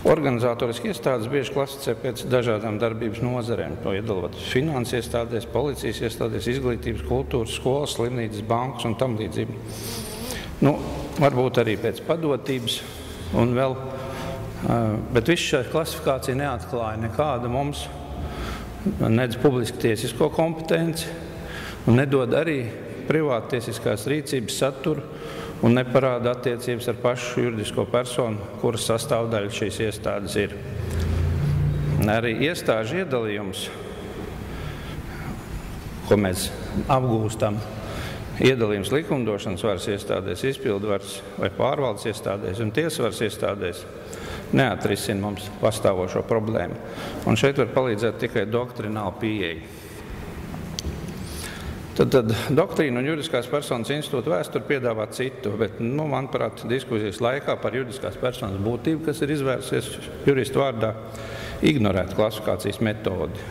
Speaker 3: Organizatoriski iestādes bieži klasificē pēc dažādām darbības nozarēm. To iedalot finanses iestādēs, policijas iestādēs, izglītības, kultūras, skolas, slimnīcas, bankas un tam līdzīgi. Varbūt arī pēc padotības un vēl, bet viss šī klasifikācija neatklāja nekādu mums nedz publiski tiesisko kompetenci un nedod arī privātiesiskās rīcības saturu un neparāda attiecības ar pašu juridisko personu, kuras sastāvdaļa šīs iestādes ir. Arī iestāžu iedalījums, ko mēs apgūstam, iedalījums likumdošanas varas iestādēs, izpildvaras vai pārvaldes iestādēs un tiesvaras iestādēs neatrisina mums pastāvošo problēmu. Un šeit var palīdzēt tikai doktrināla pieeja. Tad doktrīna un juridiskās personas institūta vēsture piedāvā citu, bet, manuprāt, diskusijas laikā par juridiskās personas būtību, kas ir izvērsies juristu vārdā, ignorēt klasifikācijas metodi,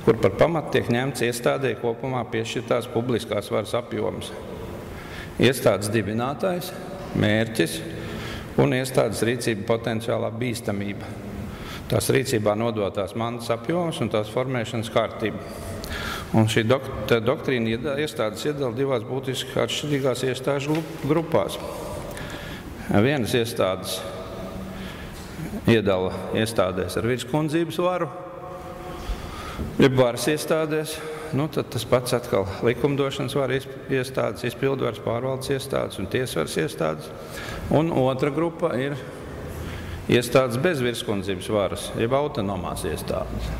Speaker 3: kur par pamatu tiek ņemts iestādē kopumā piešķirtās publiskās varas apjoms. Iestādes dibinātājs, mērķis un iestādes rīcība potenciālā bīstamība. Tās rīcībā nodotās mantas apjoms un tās formēšanas kārtība. Un šī doktrīna iestādes iedala divās būtiski atšķirīgās iestāžu grupās. Vienas iestādes iedala iestādēs ar virskundzības varu, jeb varas iestādēs, tad tas pats atkal likumdošanas varas iestādes, izpildvaras pārvaldes iestādes un tiesvaras iestādes. Un otra grupa ir iestādes bez virskundzības varas, jeb autonomās iestādes.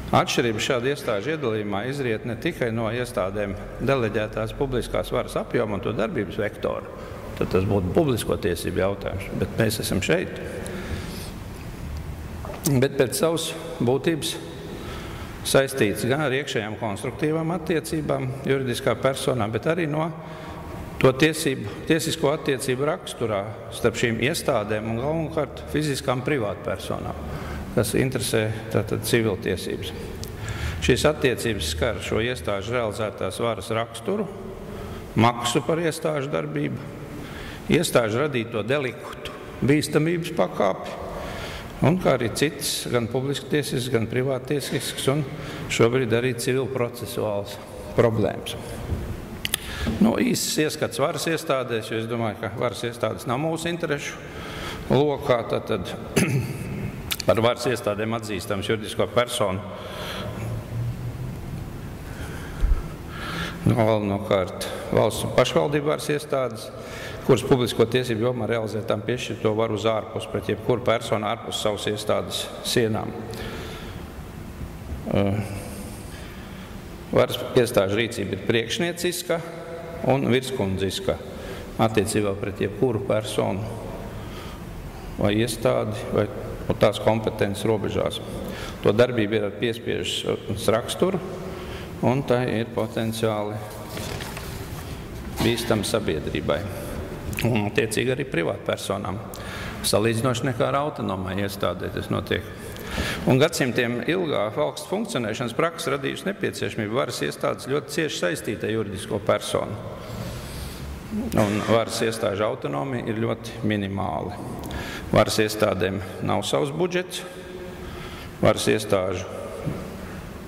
Speaker 3: Atšķirība šāda iestāžu iedalījumā izriet ne tikai no iestādēm deleģētās publiskās varas apjoma un to darbības vektoru, tad tas būtu publisko tiesību jautājums, bet mēs esam šeit. Bet pēc savas būtības saistīts gan ar iekšējām konstruktīvām attiecībām juridiskā personā, bet arī no to tiesisko attiecību raksturā starp šīm iestādēm un galvenokārt fiziskām privātpersonām, kas interesē tātad civiltiesības. Šīs attiecības skar šo iestāžu realizētās varas raksturu, maksu par iestāžu darbību, iestāžu radīto deliktu bīstamības pakāpi, un kā arī citas, gan publisktiesisks, gan privātiesisks, un šobrīd arī civilprocesuāls problēmas. Īsts ieskats varas iestādēs, jo es domāju, ka varas iestādes nav mūsu interešu lokā, tad par varas iestādēm atzīstams juridisko personu galvenokārt valsts un pašvaldību varas iestādes, kuras publisko tiesību jomā realizētām piešķirto varu uz ārpus pret jebkuru personu ārpus savas iestādes sienām. Varas iestāžu rīcība ir priekšnieciska un virskundziska attiecībā pret jebkuru personu vai iestādi vai tās kompetences robežās. To darbība ir ar piespiežas raksturu, un tai ir potenciāli bīstama sabiedrībai. Un attiecīgi arī privātpersonām. Salīdzinoši nekā ar autonomai iestādē tas notiek. Un gadsimtiem ilgā valsts funkcionēšanas praksa radījusi nepieciešamību varas iestādes ļoti cieši saistītai juridisko personu. Un varas iestāžu autonomija ir ļoti minimāli. Varas iestādēm nav savs budžets. Varas iestāžu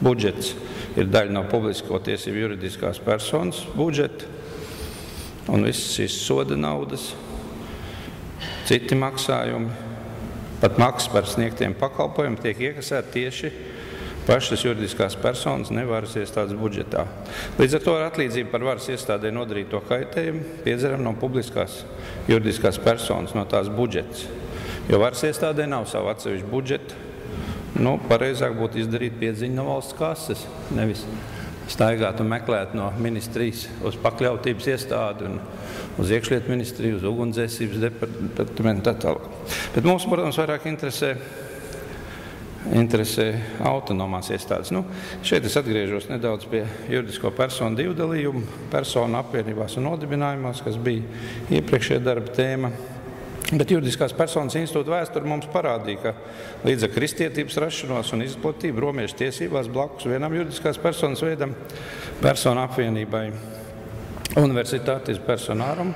Speaker 3: budžets ir daļa no publisko tiesību juridiskās personas budžeta. Un visas šīs soda naudas, citi maksājumi, pat maksas par sniegtiem pakalpojumiem tiek iekasēti tieši pašas juridiskās personas nevaras iestādes budžetā. Līdz ar to ar atlīdzību par varas iestādē nodarīto kaitējumu piedzeram no publiskās juridiskās personas, no tās budžets. Jo varas iestādē nav savu atsevišķu budžetu, pareizāk būtu izdarīt piedziņu no valsts kases, nevis staigāt un meklēt no ministrijas uz pakļautības iestādi un uz iekšlietu ministriju, uz ugunsdzēsības departamentu tālāk. Bet mums, protams, vairāk interesē autonomās iestādes. Šeit es atgriežos nedaudz pie juridisko personu divu dalījumu, personu apvienībās un nodibinājumos, kas bija iepriekšējā darba tēma. Bet juridiskās personas institūta vēsture mums parādīja, ka līdz ar kristietības rašanos un izplatību romiešu tiesībās blakus vienam juridiskās personas veidam, personu apvienībai universitātes personārum,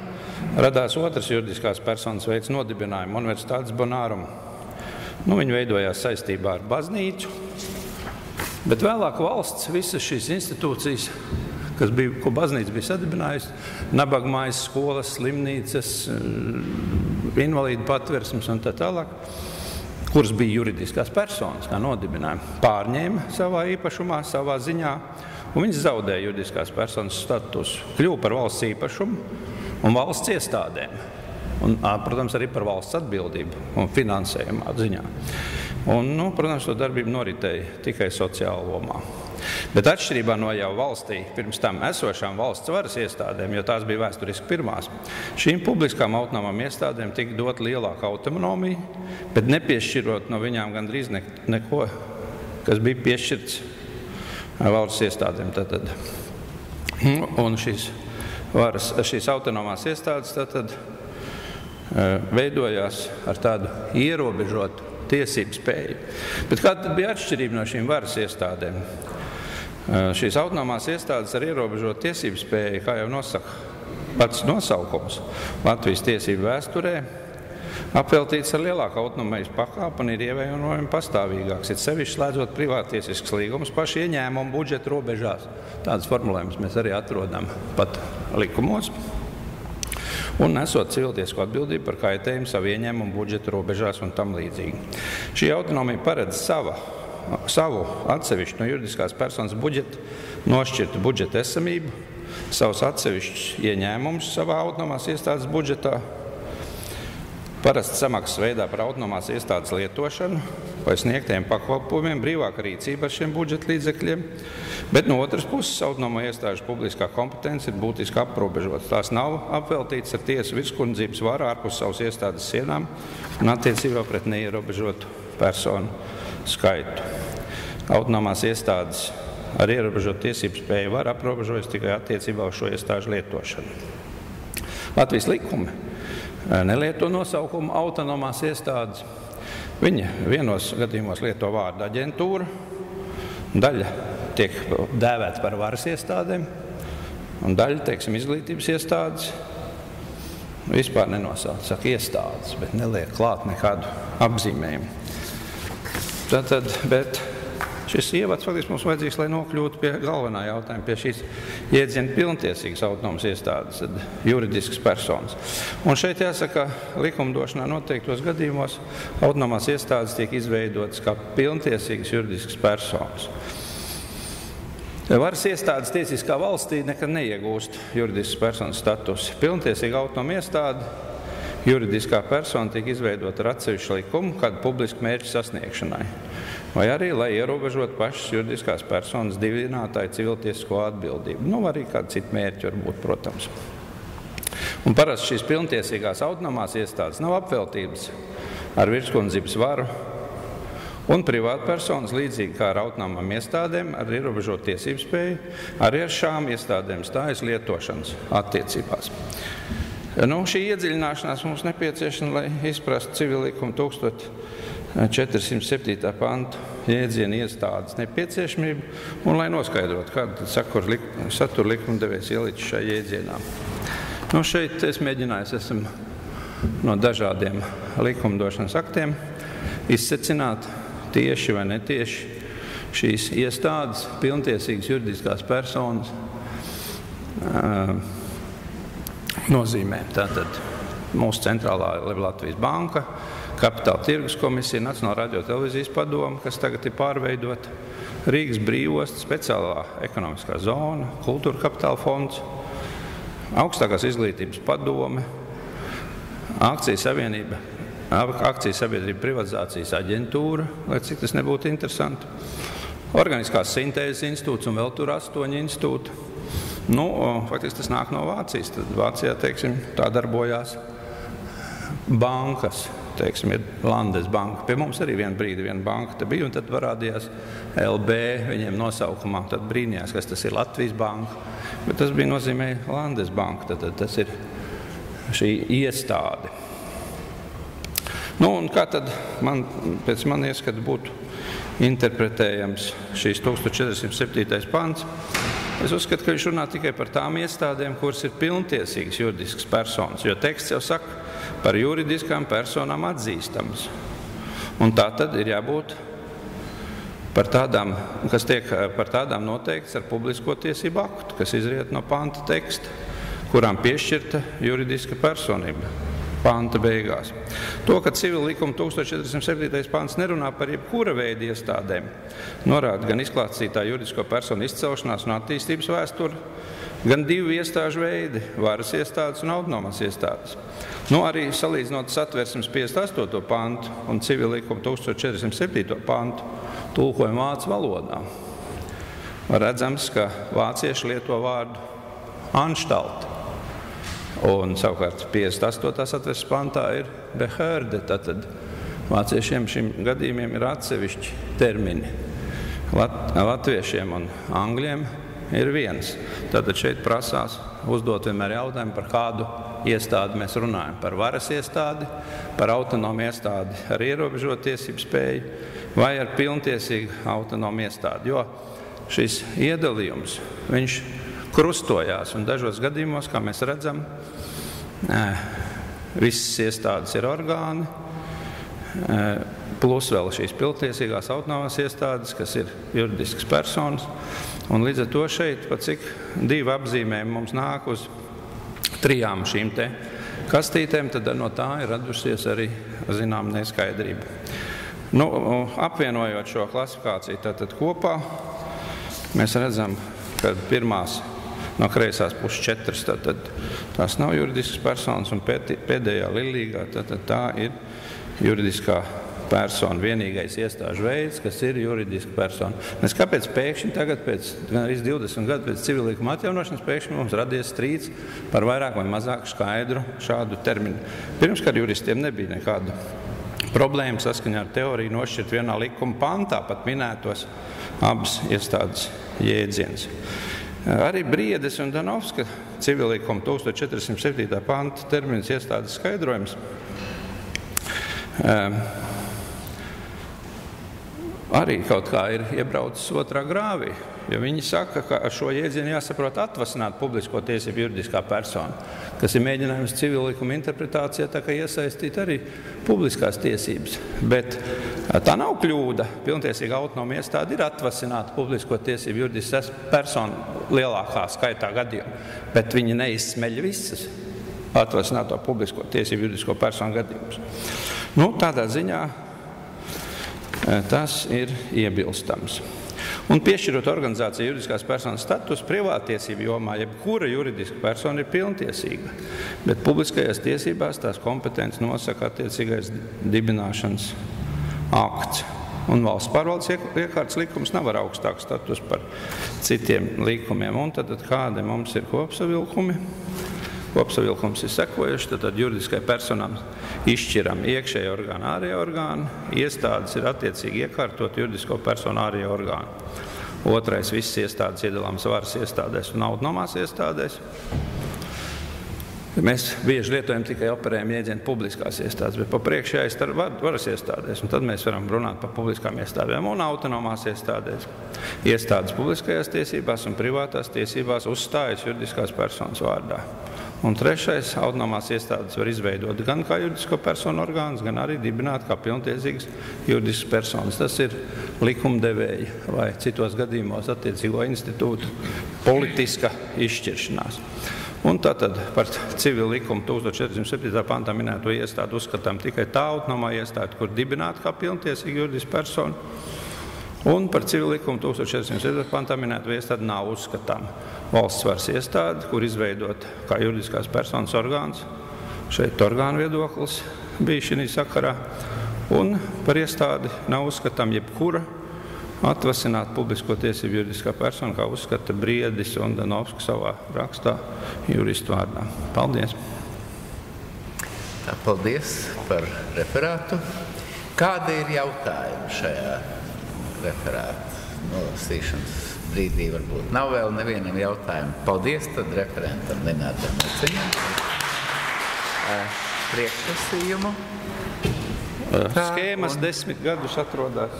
Speaker 3: radās otrs juridiskās personas veids nodibinājumu universitātes bonārumu. Viņi veidojās saistībā ar baznīcu, bet vēlāk valsts visas šīs institūcijas, ko baznīca bija sadibinājusi, nabagmājas, skolas, slimnīcas, invalīdu patversmes un tā tālāk, kuras bija juridiskās personas, kā nodibinājumi, pārņēma savā īpašumā, savā ziņā, un viņas zaudēja juridiskās personas statusu, kļuva par valsts īpašumu un valsts iestādēm. Un, protams, arī par valsts atbildību un finansējumā ziņā. Un, protams, to darbību noritēja tikai sociāla lomā. Bet atšķirībā no jau valstī pirms tam esošām valsts varas iestādēm, jo tās bija vēsturiski pirmās, šīm publiskām autonomām iestādēm tika dot lielāka autonomija, bet nepiešķirot no viņām gandrīz neko, kas bija piešķirts valsts iestādēm. Tātad. Un šīs autonomās iestādes tātad veidojās ar tādu ierobežotu tiesību spēju. Bet kāda tad bija atšķirība no šīm varas iestādēm? Šīs autonomās iestādes ar ierobežotu tiesību spēju, kā jau nosaka pats nosaukums, Latvijas tiesību vēsturē, apveltīts ar lielāku autonomijas pakāpi un ir ievērojami pastāvīgāks. Ir sevišķi slēdzot privātiesiskas līgumus paši ieņēmumu budžeta robežās. Tādas formulējumus mēs arī atrodam pat likumos. Un nesot civiltiesku atbildību par kaitējumu savu ieņēmumu budžeta robežās un tam līdzīgi. Šī autonomija paredz savu atsevišķu no juridiskās personas budžeta, nošķirtu budžeta esamību, savus atsevišķus ieņēmumus savā autonomās iestādes budžetā, parasti samaksas veidā par autonomās iestādes lietošanu vai sniegtiem pakalpojumiem, brīvāka rīcība ar šiem budžeta līdzekļiem, bet no otras puses autonomā iestāžu publiskā kompetence ir būtiski aprobežotas. Tās nav apveltītas ar tiesu virskundzības varu ārpus savas iestādes sienām un attiecībā pret neierobežotu personu skaitu. Autonomās iestādes ar ierobežotu tiesību spēju var aprobežojas tikai attiecībā uz šo iestāžu lietošanu. Latvijas likumi nelieto nosaukumu autonomās iestādes. Viņa vienos gadījumos lieto vārdu aģentūra, daļa tiek dēvēta par varas iestādēm, un daļa, teiksim, izglītības iestādes vispār nenosauc, saka iestādes, bet neliek klāt nekādu apzīmējumu. Tātad, bet šis ievads faktiski mums vajadzīgs, lai nokļūtu pie galvenā jautājuma, pie šīs jēdziena pilntiesīgas autonomas iestādes, juridiskas personas. Un šeit jāsaka, likumdošanā noteiktos gadījumos autonomās iestādes tiek izveidotas kā pilntiesīgas juridiskas personas. Varas iestādes tiesiskā valstī nekad neiegūst juridiskas personas statusu. Pilntiesīga autonoma iestāde, juridiskā persona tiek izveidota ar atsevišķu likumu kādu publisku mērķu sasniegšanai, vai arī, lai ierobežot pašas juridiskās personas dibinātāju civiltiesisko atbildību. Arī kādu citu mērķi var būt, protams. Un parasti šīs pilntiesīgās autonomās iestādes nav apveltības ar virskundzības varu, un privātpersonas, līdzīgi kā ar autonomām iestādēm, ar ierobežotu tiesību spēju, arī ar šām iestādēm stājas lietošanas attiecībās. Šī iedziļināšanās mums nepieciešama, lai izprastu civillikuma 1407. pantu jēdzienu iestādes nepieciešamību un lai noskaidrotu, kādu satura likumdevējs ielicis šai jēdzienā. Šeit es mēģināju esam no dažādiem likumdošanas aktiem izsecināt tieši vai netieši šīs iestādes, pilntiesīgas juridiskās personas nozīmē. Tātad mūsu centrālā Latvijas banka, Kapitāla tirgus komisija, Nacionālā radio televīzijas padome, kas tagad ir pārveidota, Rīgas brīvosta, speciālā ekonomiskā zona, kultūra kapitāla fonds, augstākās izglītības padome, akciju sabiedrība privatizācijas aģentūra, lai cik tas nebūtu interesanti, organiskās sintēzes institūts un vēl tur 8 institūti. Faktiski tas nāk no Vācijas. Tad Vācijā, teiksim, tā darbojās bankas, teiksim, ir Landesbanka. Pie mums arī viena banka te bija, un tad parādījās LB viņiem nosaukumā. Tad brīnījās, kas tas ir Latvijas banka, bet tas bija nozīmē Landesbanka. Tad tas ir šī iestāde. Un kā tad pēc man ieskata būtu interpretējams šīs 1407. pants? Es uzskatu, ka viņš runā tikai par tām iestādēm, kuras ir pilntiesīgas juridiskas personas, jo teksts jau saka par juridiskām personām atzīstamas. Un tā tad ir jābūt par tādām, kas tiek par tādām noteikts ar publisko tiesību aktu, kas izriet no panta teksta, kurām piešķirta juridiska personība. panta beigās. To, ka civila likuma 1407. pants nerunā par jebkura veida iestādēm, norāda gan izklāstītā juridisko personu izcelšanās un attīstības vēsturi, gan divu iestāžu veidi – varas iestādes un autonomās iestādes. Arī salīdzinot Satversmes 58. pantu un civila likuma 1407. pantu tulkojumu vācu valodā, redzams, ka vācieši lieto vārdu anstalt. Un savukārt 58. Satversmes pantā ir behörde, tātad vāciešiem šim gadījumiem ir atsevišķi termini. Latviešiem un angļiem ir viens. Tātad šeit prasās uzdot vienmēr jautājumu, par kādu iestādi mēs runājam. Par varas iestādi, par autonomu iestādi ar ierobežotu tiesību spēju vai ar pilntiesīgu autonomu iestādi. Jo šis iedalījums, viņš krustojās, un dažos gadījumos, kā mēs redzam, visas iestādes ir orgāni, plus vēl šīs pilntiesīgās autonomās iestādes, kas ir juridiskas personas, un līdz ar to šeit, pat cik divi apzīmējumi mums nāk uz 3 šīm te kastītēm, tad no tā ir radusies arī, zinām, neskaidrība. Apvienojot šo klasifikāciju tātad kopā, mēs redzam, ka pirmās no kreisās puses 4, tad tās nav juridiskas personas, un pēdējā lilīgā, tad tā ir juridiskā persona, vienīgais iestāžu veids, kas ir juridiska persona. Mēs kāpēc pēkšņi tagad, pēc 20 gadu pēc civilīguma atjaunošanas, pēkšņi mums radies strīds par vairāk vai mazāk skaidru šādu terminu. Pirms, kad juristiem nebija nekāda problēma saskaņā ar teoriju nošķirt vienā likuma pantā, pat minētos abas iestādes jēdziens. Arī Briedes un Danovska civilīguma 1407. panta termins iestādes skaidrojums arī kaut kā ir iebraucis otrā grāvī, jo viņi saka, ka ar šo jēdzienu jāsaprot atvasināt publisko tiesību juridiskā persona, kas ir mēģinājums civilīguma interpretācijā, tā kā iesaistīt arī publiskās tiesības. Bet tā nav kļūda. Pilntiesīga autonoma iestāde ir atvasināta publisko tiesību juridiskas personu lielākā skaitā gadījumu, bet viņi neizsmeļ visas atvasināto publisko tiesību juridisko personu gadījumus. Tādā ziņā tas ir iebilstams. Un piešķirot organizāciju juridiskās personas status privātiesību jomā, jebkura juridiska persona ir pilntiesīga, bet publiskajās tiesībās tās kompetences nosaka attiecīgais dibināšanas akts. Un valsts pārvaldes iekārtas likums nav ar augstāku status par citiem likumiem. Un tad kādi mums ir kopsavilkumi? Kopsavilkums ir sekojuši, tad juridiskai personām izšķiram iekšējo orgānu, ārējo orgānu, iestādes ir attiecīgi iekārtot juridisko personu ārējo orgānu. Otrais, visas iestādes iedalāmas varas iestādēs un autonomās iestādēs. Mēs bieži lietojam tikai operējam jēdzienu publiskās iestādes, bet pa priekšu jāizstar varas iestādēs, un tad mēs varam runāt par publiskām iestādēm un autonomās iestādēs. Iestādes publiskajās tiesībās un privātās tiesībās uzstājas juridiskās personas vārdā. Un trešais, autonomās iestādes var izveidot gan kā juridisko personu orgāns, gan arī dibināt kā pilntiesīgas juridiskas personas. Tas ir likumdevēja vai citos gadījumos attiecīgo institūtu politiska izšķiršanās. Un tātad par civilu likumu 1407. pantā minēto iestādi uzskatām tikai tā autonomā iestāde, kur dibināta kā pilntiesīga juridiska persona. Un par civilu likumu 1407. pantā minēto iestādi nav uzskatām valsts varas iestāde, kur izveidot kā juridiskās personas orgāns. Šeit orgānu viedoklis bija šī sakarā. Un par iestādi nav uzskatām jebkura atvasināt publisko tiesību juridiskā persona, kā uzskata Briedis un Danovska savā rakstā juristu vārdā. Paldies!
Speaker 1: Paldies par referātu. Kādi ir jautājumi šajā referāta nolasīšanas brīdī? Varbūt nav vēl nevienam jautājumu. Paldies tad referentam Linātam Meciņam. Priekšlasījumu.
Speaker 3: Skēmas 10 gadus atrodas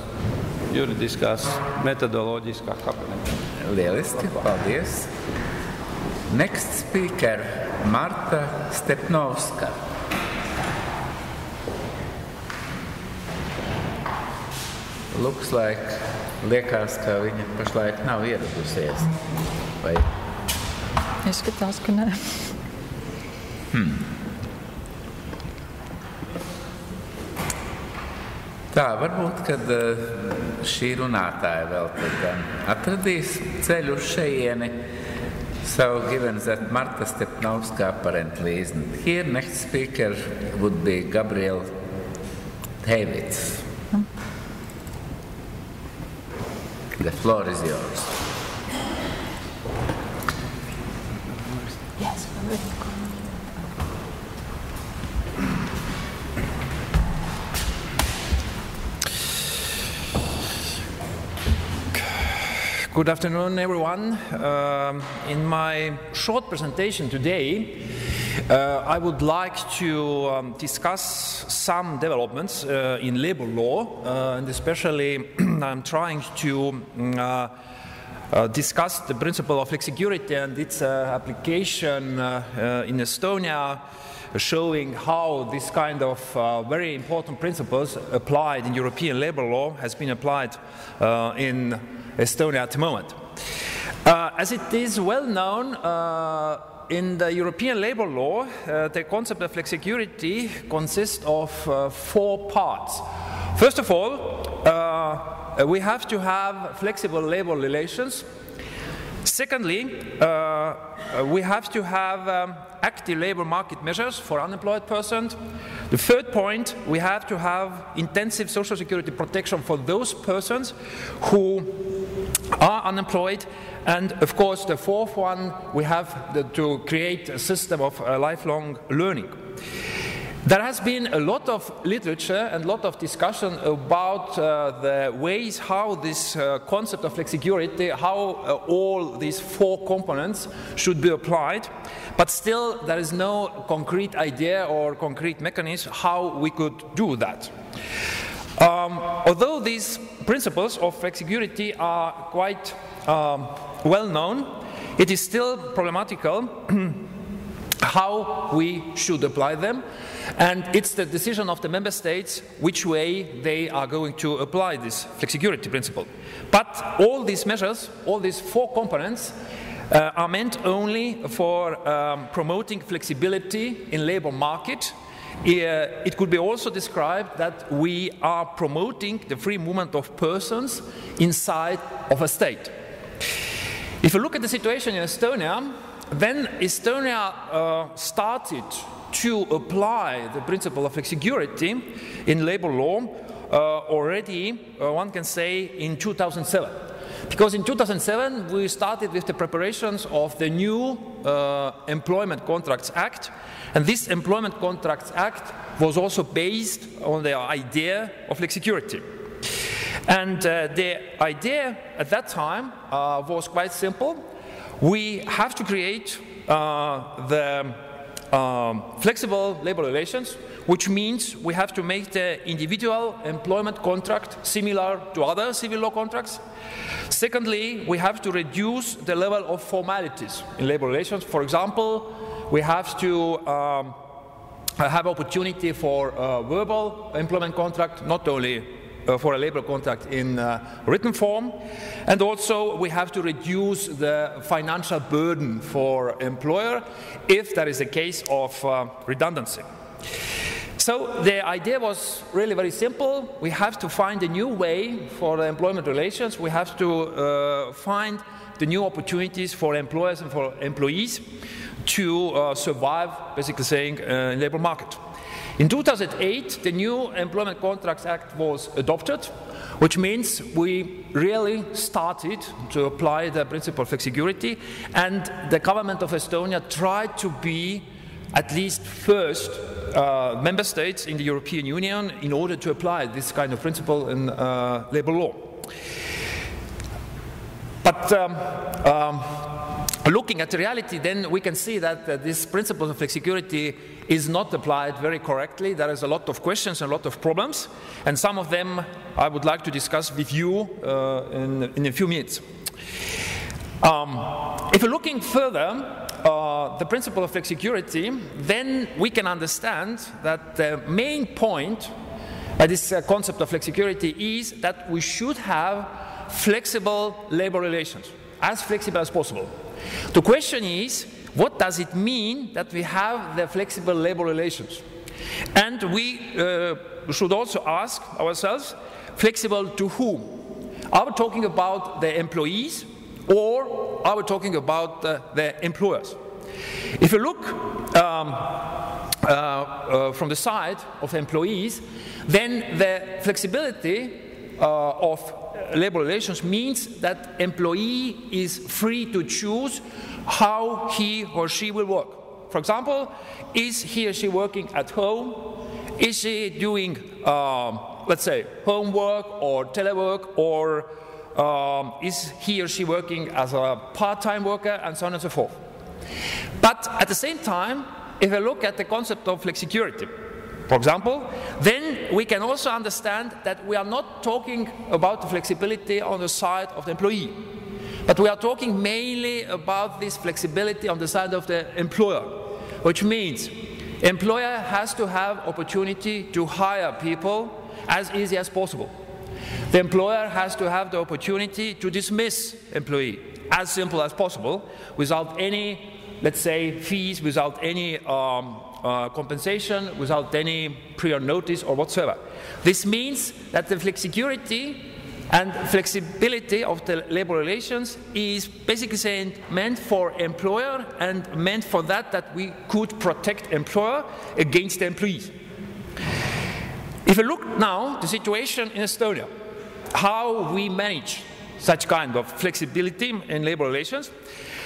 Speaker 3: juridiskās metodoloģiskā kabinetā.
Speaker 1: Lieliski, paldies. Next speaker, Marta Stepnovska. Liekas, ka viņa pašlaik nav ieradusies. Vai?
Speaker 4: Izskatās, ka nē.
Speaker 1: Tā, varbūt, kad šī runātāja vēl tad atradīs ceļu uz šejieni. So, given that Marta Stepnovska apparently isn't here, next speaker would be Gabriel Davids. The floor is yours.
Speaker 4: Yes,
Speaker 5: Good afternoon, everyone. In my short presentation today, I would like to discuss some developments in labor law, and especially I'm trying to discuss the principle of flexicurity and its application in Estonia, showing how this kind of very important principles applied in European labor law has been applied in Estonia at the moment. As it is well known, in the European labor law, the concept of flexicurity consists of 4 parts. First of all, we have to have flexible labor relations. Secondly, we have to have active labor market measures for unemployed persons. The third point, we have to have intensive social security protection for those persons who are unemployed. And of course, the fourth one, we have to create a system of lifelong learning. There has been a lot of literature and a lot of discussion about the ways how this concept of flexicurity, how all these 4 components should be applied, but still there is no concrete idea or concrete mechanism how we could do that. Although these principles of flexicurity are quite well known, it is still problematical how we should apply them, and it's the decision of the member states which way they are going to apply this flexicurity principle. But all these measures, all these 4 components, are meant only for promoting flexibility in labor market. It could be also described that we are promoting the free movement of persons inside of a state. If you look at the situation in Estonia, then Estonia started to apply the principle of flexicurity in labor law already, one can say, in 2007. Because in 2007 we started with the preparations of the new Employment Contracts Act, and this Employment Contracts Act was also based on the idea of flexicurity. And the idea at that time was quite simple. We have to create the flexible labor relations, which means we have to make the individual employment contract similar to other civil law contracts. Secondly, we have to reduce the level of formalities in labor relations. For example, we have to have opportunity for verbal employment contract, not only for a labor contract in written form, and also we have to reduce the financial burden for employer if there is a case of redundancy. So the idea was really very simple. We have to find a new way for the employment relations. We have to find the new opportunities for employers and for employees to survive, basically saying, in labor market. In 2008, the new Employment Contracts Act was adopted, which means we really started to apply the principle of flexicurity, and the government of Estonia tried to be at least first member states in the European Union in order to apply this kind of principle in labor law. But looking at the reality, then we can see that this principle of flexicurity is not applied very correctly. There is a lot of questions and a lot of problems, and some of them I would like to discuss with you in a few minutes. If you're looking further, the principle of flexicurity, then we can understand that the main point by this concept of flexicurity is that we should have flexible labor relations, as flexible as possible. The question is, what does it mean that we have the flexible labor relations? And we should also ask ourselves, flexible to whom? Are we talking about the employees or are we talking about the employers? If you look from the side of employees, then the flexibility of labor relations means that employee is free to choose how he or she will work. For example, is he or she working at home? Is she doing, let's say, homework or telework, or is he or she working as a part-time worker, and so on and so forth. But at the same time, if I look at the concept of flexicurity, for example, then we can also understand that we are not talking about the flexibility on the side of the employee, but we are talking mainly about this flexibility on the side of the employer, which means employer has to have opportunity to hire people as easy as possible. The employer has to have the opportunity to dismiss employee as simple as possible without any, let's say, fees, without any compensation, without any prior notice or whatsoever. This means that the flexicurity and flexibility of the labor relations is basically saying meant for employer and meant for that we could protect employer against the employees. If you look now the situation in Estonia, how we manage such kind of flexibility in labor relations,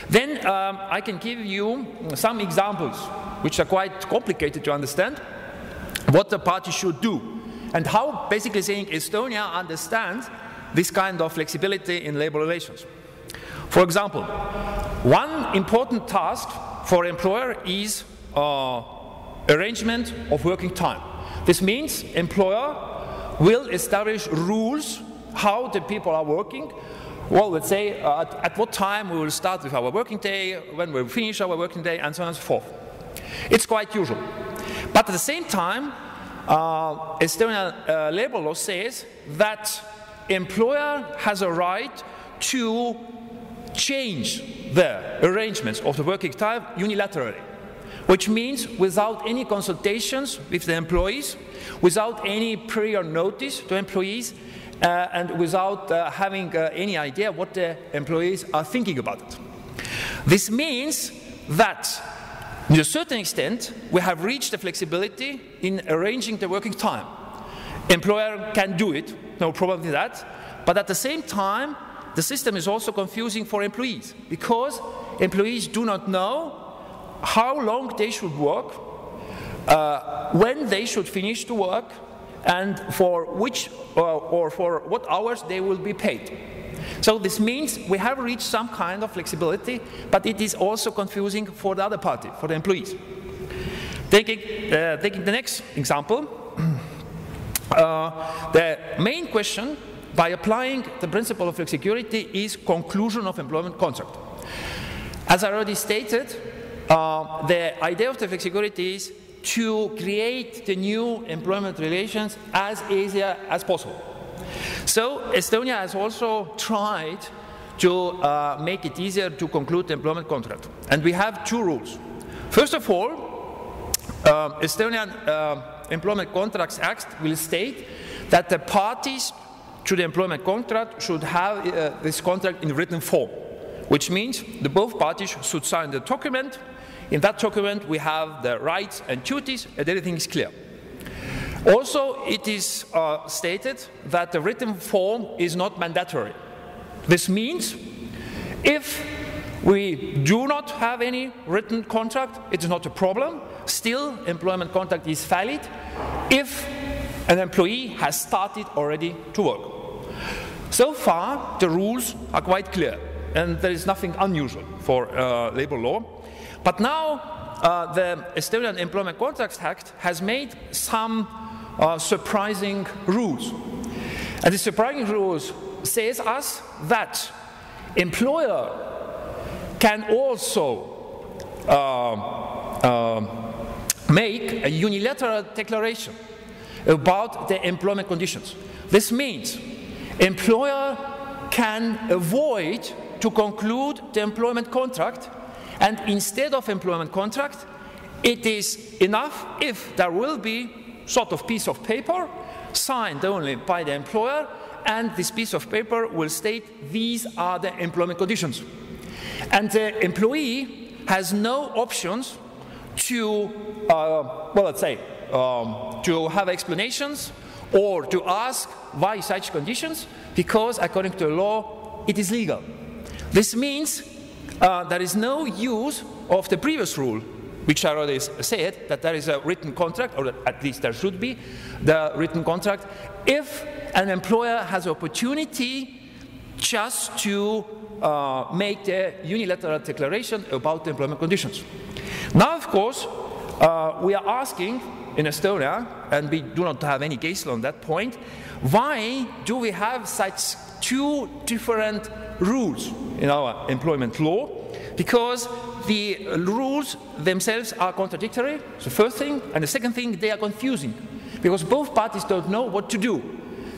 Speaker 5: then I can give you some examples which are quite complicated to understand what the party should do and how basically saying Estonia understands this kind of flexibility in labor relations. For example, one important task for employer is arrangement of working time. This means employer will establish rules how the people are working. Well, let's say at what time we will start with our working day, when we will finish our working day, and so on and so forth. It's quite usual. But at the same time, Estonian labor law says that employer has a right to change the arrangements of the working time unilaterally, which means without any consultations with the employees, without any prior notice to employees, and without having any idea what the employees are thinking about it. This means that, to a certain extent, we have reached the flexibility in arranging the working time. Employer can do it, no problem with that, but at the same time, the system is also confusing for employees, because employees do not know how long they should work, when they should finish to work, and for which or for what hours they will be paid. So this means we have reached some kind of flexibility, but it is also confusing for the other party, for the employees. Taking the next example, the main question by applying the principle of flexicurity is conclusion of employment contract. As I already stated, the idea of the flexicurity is to create the new employment relations as easy as possible. So Estonia has also tried to make it easier to conclude the employment contract. And we have two rules. First of all, Estonian Employment Contracts Act will state that the parties to the employment contract should have this contract in written form, which means that both parties should sign the document. In that document, we have the rights and duties, and everything is clear. Also, it is stated that the written form is not mandatory. This means if we do not have any written contract, it is not a problem. Still, employment contract is valid if an employee has started already to work. So far, the rules are quite clear, and there is nothing unusual for labor law. But now the Estonian Employment Contracts Act has made some surprising rules. And the surprising rules says us that employer can also make a unilateral declaration about the employment conditions. This means employer can avoid to conclude the employment contract, and instead of employment contract, it is enough if there will be sort of piece of paper signed only by the employer, and this piece of paper will state these are the employment conditions. And the employee has no options to, to have explanations or to ask why such conditions, because according to the law, it is legal. This means there is no use of the previous rule, which I already said, that there is a written contract, or at least there should be the written contract, if an employer has the opportunity just to make the unilateral declaration about the employment conditions. Now, of course, we are asking in Estonia, and we do not have any case law on that point, why do we have such two different rules in our employment law? Because the rules themselves are contradictory, the first thing, and the second thing, they are confusing, because both parties don't know what to do.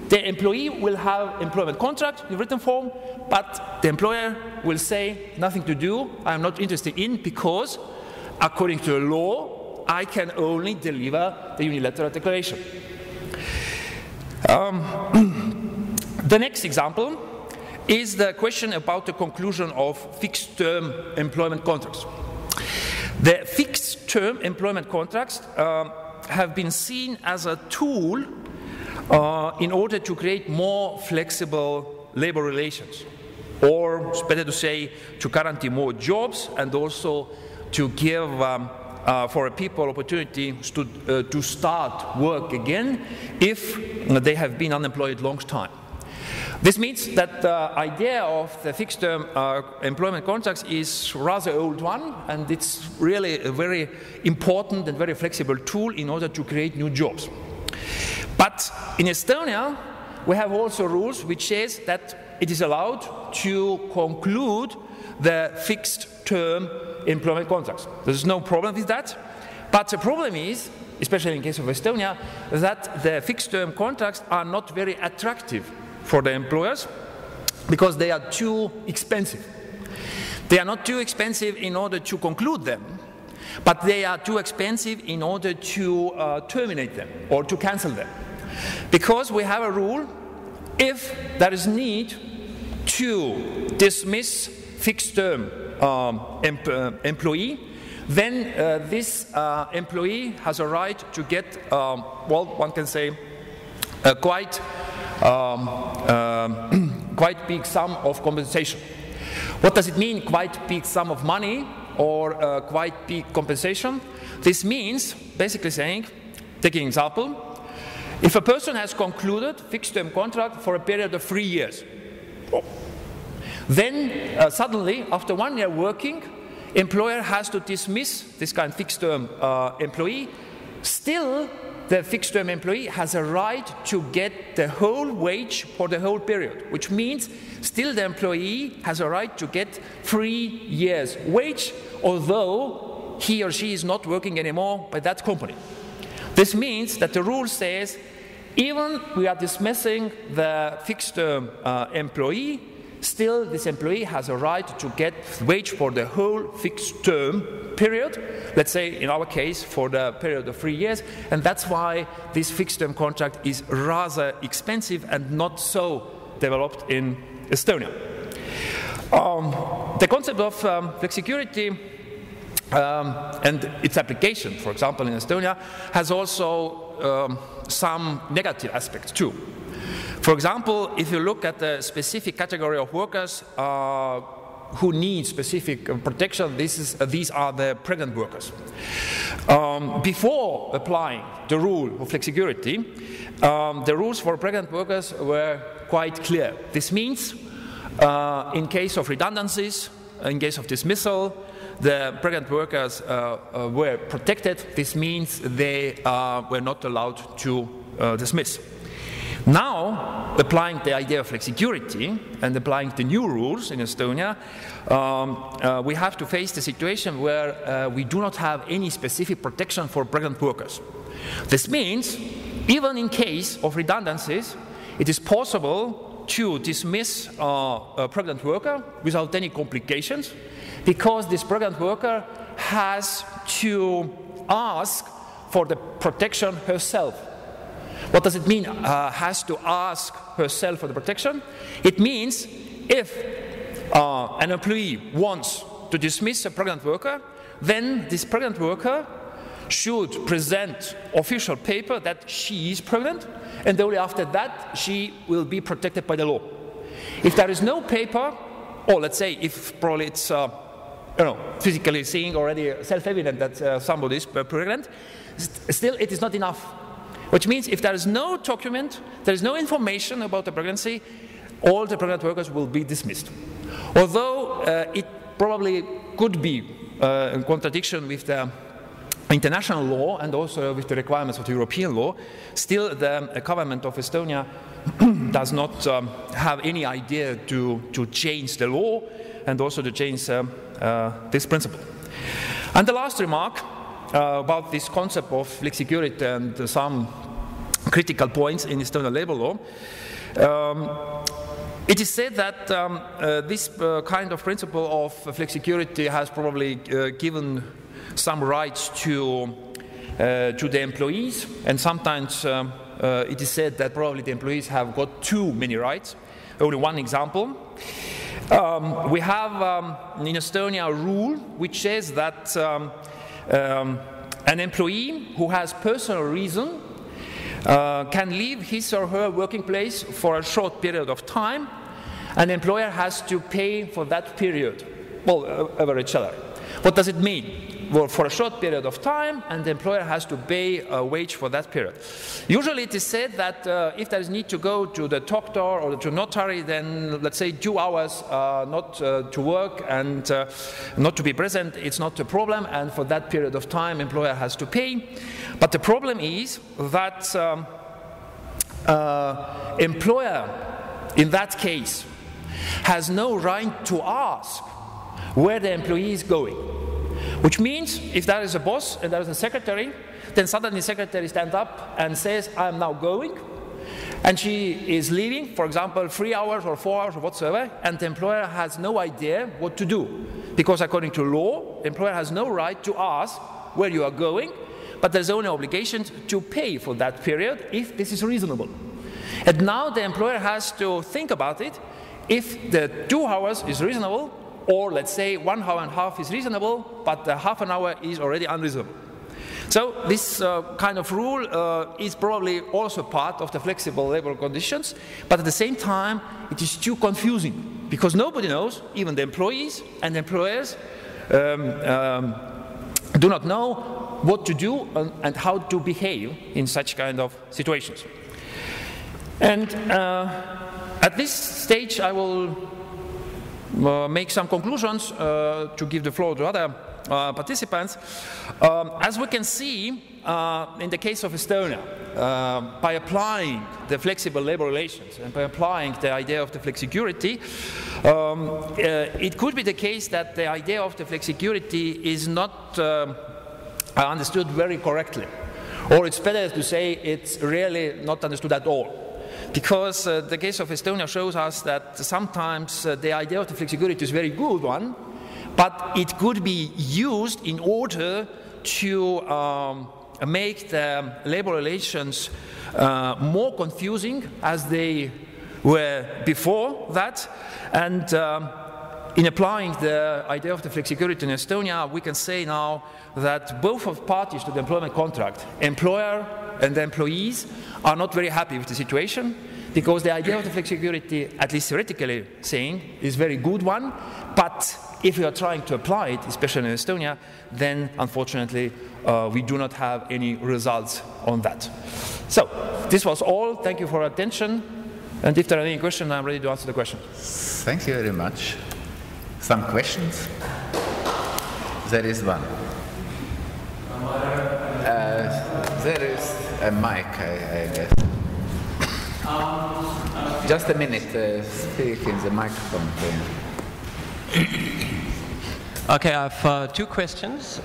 Speaker 5: The employee will have employment contract in written form, but the employer will say, nothing to do, I'm not interested in, because according to the law, I can only deliver the unilateral declaration. The next example is the question about the conclusion of fixed-term employment contracts. The fixed-term employment contracts have been seen as a tool in order to create more flexible labor relations, or it's better to say, to guarantee more jobs and also to give for people opportunity to start work again if they have been unemployed a long time. This means that the idea of the fixed-term employment contracts is a rather old one, and it's really a very important and very flexible tool in order to create new jobs. But in Estonia, we have also rules which says that it is allowed to conclude the fixed-term employment contracts. There's no problem with that. But the problem is, especially in case of Estonia, that the fixed-term contracts are not very attractive for the employers because they are too expensive. They are not too expensive in order to conclude them, but they are too expensive in order to terminate them or to cancel them. Because we have a rule, if there is need to dismiss fixed-term employee, then this employee has a right to get, one can say, quite big sum of compensation. What does it mean, quite big sum of money or quite big compensation? This means basically saying, taking an example, if a person has concluded fixed-term contract for a period of 3 years, then suddenly, after 1 year working, employer has to dismiss this kind of fixed-term employee. Still, the fixed-term employee has a right to get the whole wage for the whole period, which means still the employee has a right to get 3 years' wage, although he or she is not working anymore by that company. This means that the rule says, even we are dismissing the fixed-term employee, still this employee has a right to get wage for the whole fixed-term period, let's say in our case for the period of 3 years, and that's why this fixed-term contract is rather expensive and not so developed in Estonia. The concept of flexicurity and its application, for example, in Estonia, has also some negative aspects too. For example, if you look at the specific category of workers who need specific protection, these are the pregnant workers. Before applying the rule of flexicurity, the rules for pregnant workers were quite clear. This means in case of redundancies, in case of dismissal, the pregnant workers were protected. This means they were not allowed to dismiss. Now, applying the idea of flexicurity and applying the new rules in Estonia, we have to face the situation where we do not have any specific protection for pregnant workers. This means, even in case of redundancies, it is possible to dismiss a pregnant worker without any complications, because this pregnant worker has to ask for the protection herself. What does it mean, has to ask herself for the protection? It means if an employee wants to dismiss a pregnant worker, then this pregnant worker should present official paper that she is pregnant, and only after that she will be protected by the law. If there is no paper, or let's say if probably it's physically seeing already self-evident that somebody is pregnant, still it is not enough. Which means if there is no document, there is no information about the pregnancy, all the pregnant workers will be dismissed. Although it probably could be in contradiction with the international law and also with the requirements of the European law, still the government of Estonia does not have any idea to change the law and also to change this principle. And the last remark about this concept of flexicurity and some critical points in Estonian labor law. It is said that this kind of principle of flexicurity has probably given some rights to the employees, and sometimes it is said that probably the employees have got too many rights. Only one example. We have in Estonia a rule which says that an employee who has personal reason can leave his or her working place for a short period of time. An employer has to pay for that period, well, average salary. What does it mean? Well, for a short period of time, and the employer has to pay a wage for that period. Usually it is said that if there is need to go to the doctor or to notary, then let's say 2 hours not to work and not to be present, it's not a problem, and for that period of time, employer has to pay. But the problem is that employer, in that case, has no right to ask where the employee is going. Which means if there is a boss and there is a secretary, then suddenly the secretary stands up and says, I am now going. And she is leaving, for example, 3 hours or 4 hours or whatsoever, and the employer has no idea what to do. Because according to law, the employer has no right to ask where you are going, but there's only obligation to pay for that period if this is reasonable. And now the employer has to think about it. If the 2 hours is reasonable, or let's say 1 hour and a half is reasonable, but the half an hour is already unreasonable. So this kind of rule is probably also part of the flexible labor conditions, but at the same time it is too confusing because nobody knows, even the employees and the employers do not know what to do and how to behave in such kind of situations. And at this stage I will make some conclusions to give the floor to other participants. As we can see, in the case of Estonia, by applying the flexible labor relations and by applying the idea of the flexicurity, it could be the case that the idea of the flexicurity is not understood very correctly. Or it's better to say it's really not understood at all. Because the case of Estonia shows us that sometimes the idea of the flexicurity is a very good one, but it could be used in order to make the labor relations more confusing as they were before that. And in applying the idea of the flexicurity in Estonia, we can say now that both of parties to the employment contract, employer and the employees, are not very happy with the situation, because the idea of the flexicurity, at least theoretically saying, is a very good one, but if we are trying to apply it, especially in Estonia, then unfortunately we do not have any results on that. So this was all. Thank you for your attention, and if there are any questions, I'm ready to answer the question.
Speaker 1: Thank you very much. Some questions? There is one. There is a mic, I guess. Just a minute, speak in the microphone.
Speaker 4: Okay, I have 2 questions.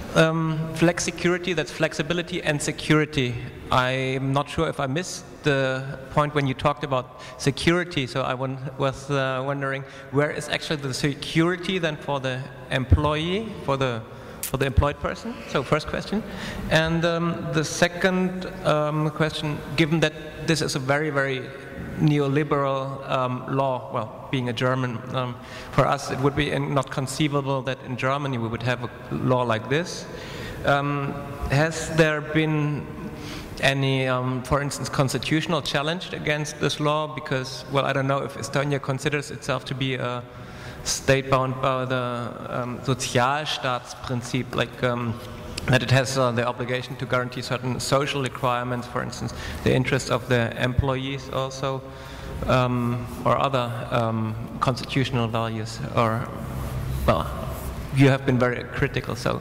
Speaker 4: Flexicurity, that's flexibility, and security. I'm not sure if I missed the point when you talked about security, so I was wondering where is actually the security then for the employee, for the for the employed person? So first question. And the second question, given that this is a very, very neoliberal law, well, being a German, for us it would be not conceivable that in Germany we would have a law like this. Has there been any, for instance, constitutional challenge against this law? Because, well, I don't know if Estonia considers itself to be a state bound by the Sozialstaatsprinzip, like that it has the obligation to guarantee certain social requirements, for instance, the interests of the employees also, or other constitutional values, or, well, you have been very critical, so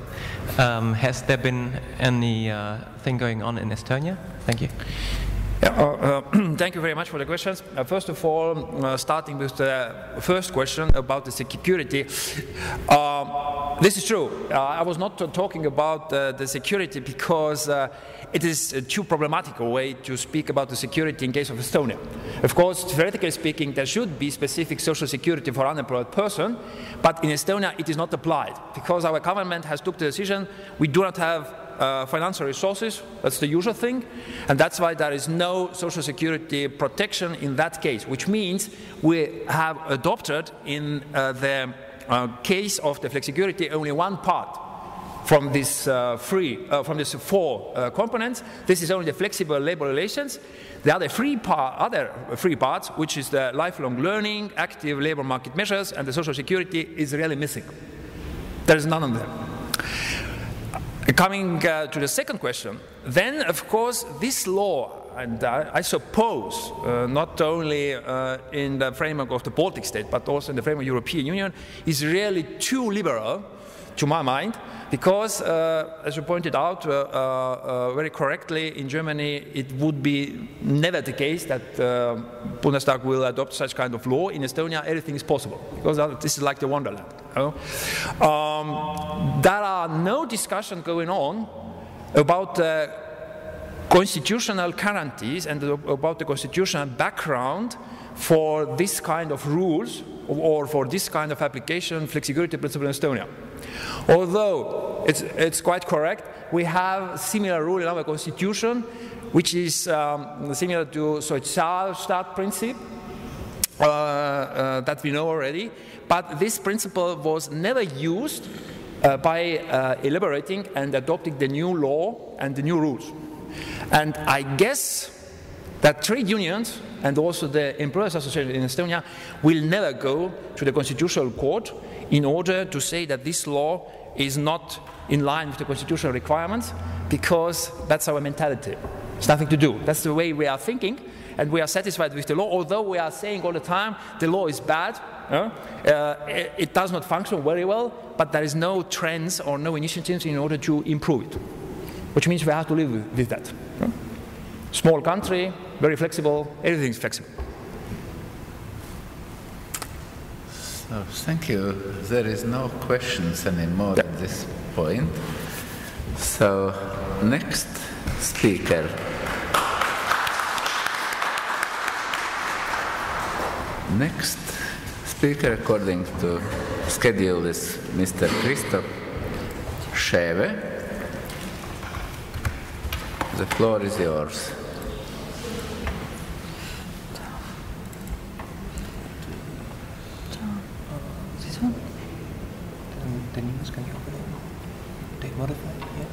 Speaker 4: has there been any thing going on in Estonia? Thank you.
Speaker 5: Yeah, thank you very much for the questions. First of all, starting with the first question about the security. This is true. I was not talking about the security because it is a too problematic a way to speak about the security in case of Estonia. Of course, theoretically speaking, there should be specific social security for unemployed person, but in Estonia it is not applied because our government has took the decision we do not have financial resources. That's the usual thing, and that's why there is no social security protection in that case, which means we have adopted in the case of the flexicurity only one part from this four components. This is only the flexible labor relations. The other three parts, which is the lifelong learning, active labor market measures, and the social security, is really missing. There is none of them. Coming to the second question, then of course this law, and I suppose not only in the framework of the Baltic state, but also in the framework of the European Union, is really too liberal, to my mind, because, as you pointed out very correctly, in Germany it would be never the case that Bundestag will adopt such kind of law. In Estonia, everything is possible, because this is like the wonderland. You know? There are no discussions going on about constitutional guarantees and about the constitutional background for this kind of rules or for this kind of application, flexicurity principle in Estonia. Although it's quite correct, we have similar rule in our constitution, which is similar to Sozialstaatsprinzip that we know already, but this principle was never used by elaborating and adopting the new law and the new rules. And I guess that trade unions and also the employers association in Estonia will never go to the constitutional court in order to say that this law is not in line with the constitutional requirements, because that's our mentality. It's nothing to do. That's the way we are thinking, and we are satisfied with the law, although we are saying all the time the law is bad, it does not function very well, but there is no trends or no initiatives in order to improve it, which means we have to live with that. Small country, very flexible, everything is flexible.
Speaker 1: So, thank you. There is no questions anymore at this point. So, next speaker. Next speaker, according to schedule, is Mr. Christoph Schäve. The floor is yours.
Speaker 4: This one? The news, can you open it? They modified, yeah?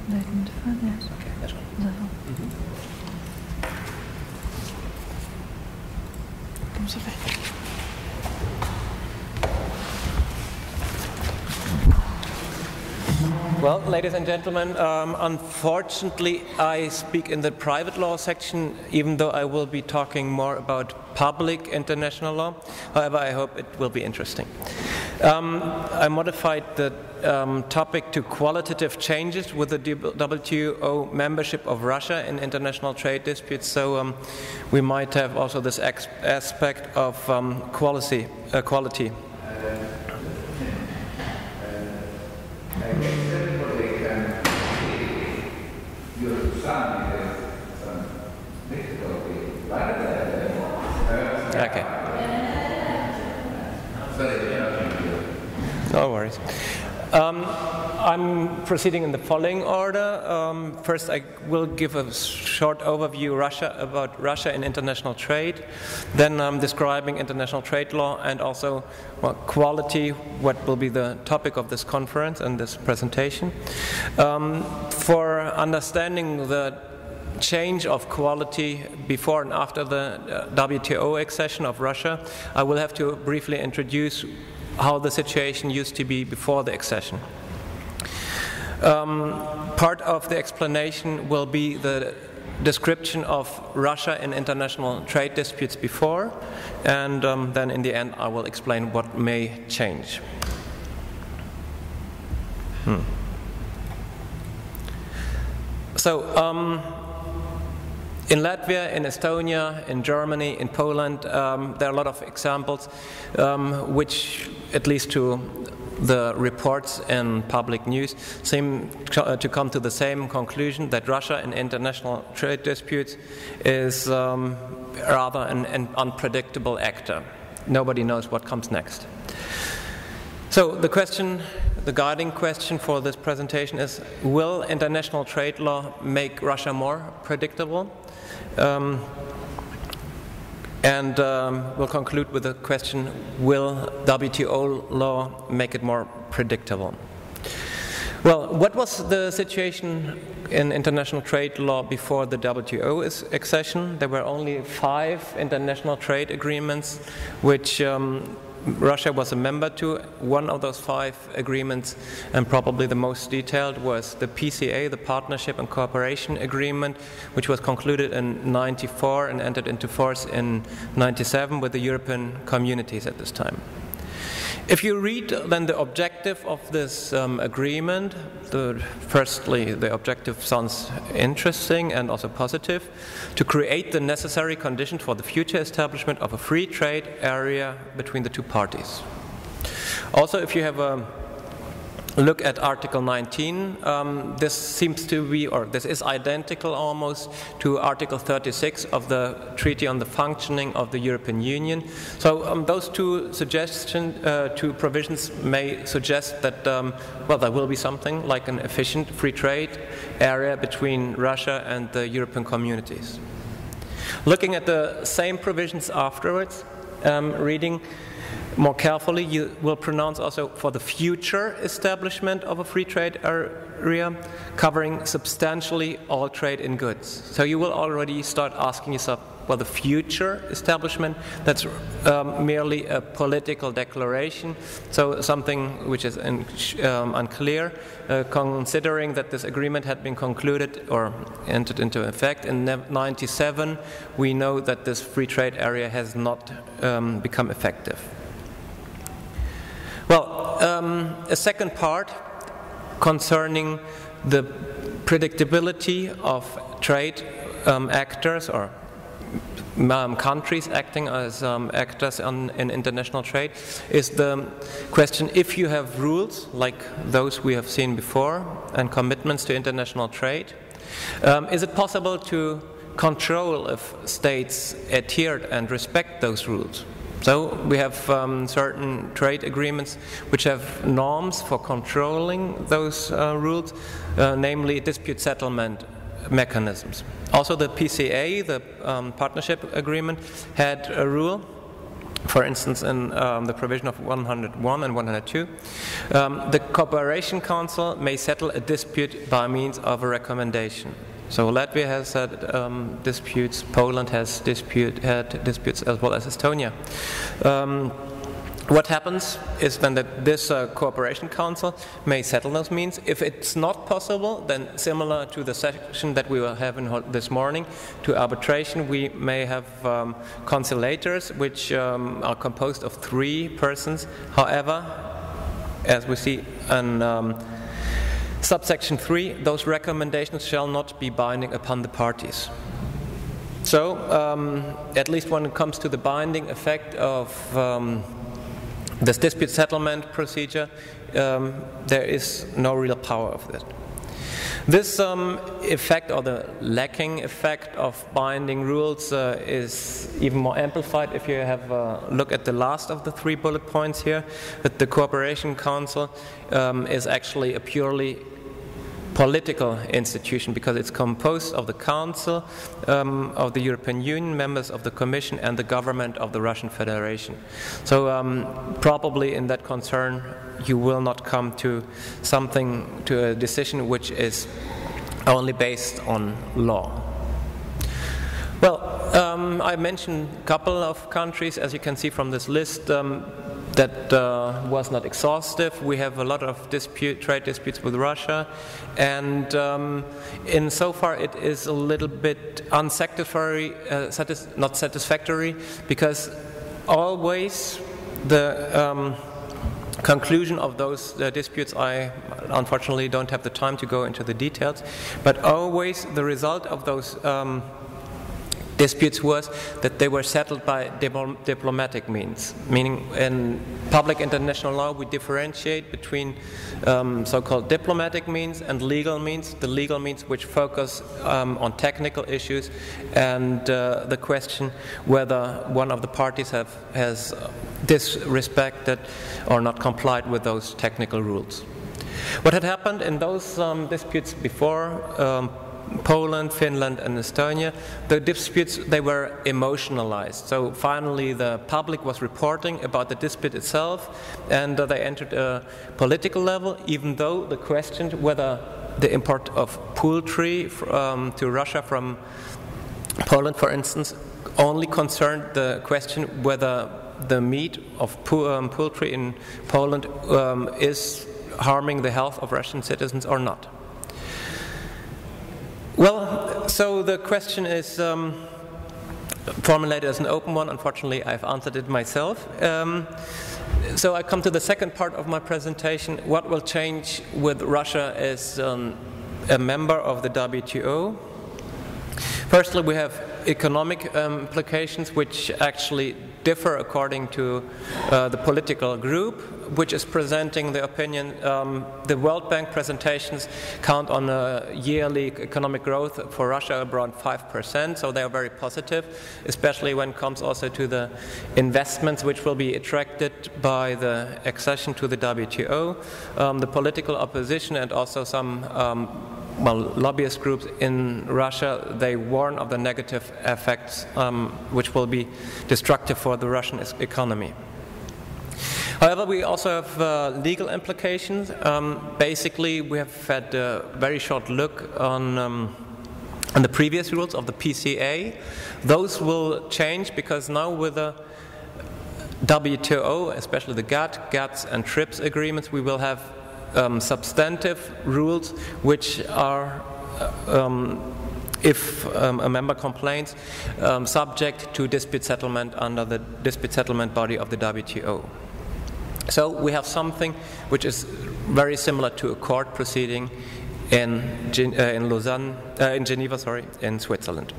Speaker 6: They modified, yes.
Speaker 4: Okay, that's one.
Speaker 6: That's one.
Speaker 4: Well, ladies and gentlemen, unfortunately I speak in the private law section, even though I will be talking more about public international law. However, I hope it will be interesting. I modified the topic to qualitative changes with the WTO membership of Russia in international trade disputes, so we might have also this aspect of quality. Okay. No worries. I'm proceeding in the following order. First, I will give a short overview about Russia in international trade. Then I'm describing international trade law and also quality, what will be the topic of this conference and this presentation. For understanding the change of quality before and after the WTO accession of Russia, I will have to briefly introduce how the situation used to be before the accession. Part of the explanation will be the description of Russia in international trade disputes before, and then in the end I will explain what may change. So, in Latvia, in Estonia, in Germany, in Poland, there are a lot of examples which, at least to the reports and public news, seem to come to the same conclusion that Russia in international trade disputes is rather an unpredictable actor. Nobody knows what comes next. So the question, the guiding question for this presentation is, will international trade law make Russia more predictable? And we'll conclude with the question, will WTO law make it more predictable? Well, what was the situation in international trade law before the WTO accession? There were only 5 international trade agreements which Russia was a member to. One of those 5 agreements, and probably the most detailed, was the PCA, the Partnership and Cooperation Agreement, which was concluded in '94 and entered into force in '97 with the European communities at this time. If you read then the objective of this agreement, firstly the objective sounds interesting and also positive, to create the necessary conditions for the future establishment of a free trade area between the two parties. Also, if you have a look at Article 19, this seems to be, or this is identical almost to Article 36 of the Treaty on the Functioning of the European Union. So those two provisions may suggest that, well, there will be something like an efficient free trade area between Russia and the European communities. Looking at the same provisions afterwards, reading more carefully, you will pronounce also for the future establishment of a free trade area covering substantially all trade in goods. So you will already start asking yourself, well, the future establishment, that's merely a political declaration, so something which is unclear, considering that this agreement had been concluded or entered into effect in '97, we know that this free trade area has not become effective. Well, a second part concerning the predictability of trade actors or countries acting as actors in international trade is the question, if you have rules like those we have seen before and commitments to international trade, is it possible to control if states adhere and respect those rules? So we have certain trade agreements which have norms for controlling those rules, namely dispute settlement mechanisms. Also the PCA, the partnership agreement, had a rule, for instance in the provision of 101 and 102. The Cooperation Council may settle a dispute by means of a recommendation. So Latvia has had disputes, Poland has had disputes, as well as Estonia. What happens is then that this Cooperation Council may settle those means. If it's not possible, then similar to the section that we will have this morning, to arbitration, we may have conciliators, which are composed of 3 persons. However, as we see in subsection 3, those recommendations shall not be binding upon the parties. So, at least when it comes to the binding effect of this dispute settlement procedure, there is no real power of that. This effect, or the lacking effect of binding rules, is even more amplified if you have a look at the last of the 3 bullet points here, that the Cooperation Council is actually a purely political institution, because it's composed of the Council of the European Union, members of the Commission, and the government of the Russian Federation. So probably in that concern you will not come to a decision which is only based on law. Well, I mentioned a couple of countries, as you can see from this list, that was not exhaustive. We have a lot of trade disputes with Russia, and insofar it is a little bit unsatisfactory, not satisfactory, because always the conclusion of those disputes, I unfortunately don't have the time to go into the details, but always the result of those disputes was that they were settled by diplomatic means, meaning in public international law we differentiate between so-called diplomatic means and legal means. The legal means which focus on technical issues and the question whether one of the parties has disrespected or not complied with those technical rules. What had happened in those disputes before, Poland, Finland, and Estonia, the disputes, they were emotionalized. So finally the public was reporting about the dispute itself, and they entered a political level, even though the question whether the import of poultry to Russia from Poland, for instance, only concerned the question whether the meat of poultry in Poland is harming the health of Russian citizens or not. Well, so the question is formulated as an open one. Unfortunately, I've answered it myself. So I come to the second part of my presentation. What will change with Russia as a member of the WTO? Firstly, we have economic implications which actually differ according to the political group which is presenting the opinion. The World Bank presentations count on a yearly economic growth for Russia around 5%, so they are very positive, especially when it comes also to the investments which will be attracted by the accession to the WTO. The political opposition and also some lobbyist groups in Russia, they warn of the negative effects which will be destructive for the Russian economy. However, we also have legal implications. Basically, we have had a very short look on the previous rules of the PCA. Those will change because now with the WTO, especially the GATT and TRIPS agreements, we will have substantive rules which are, if a member complains, subject to dispute settlement under the dispute settlement body of the WTO. So we have something which is very similar to a court proceeding in Geneva, in Switzerland.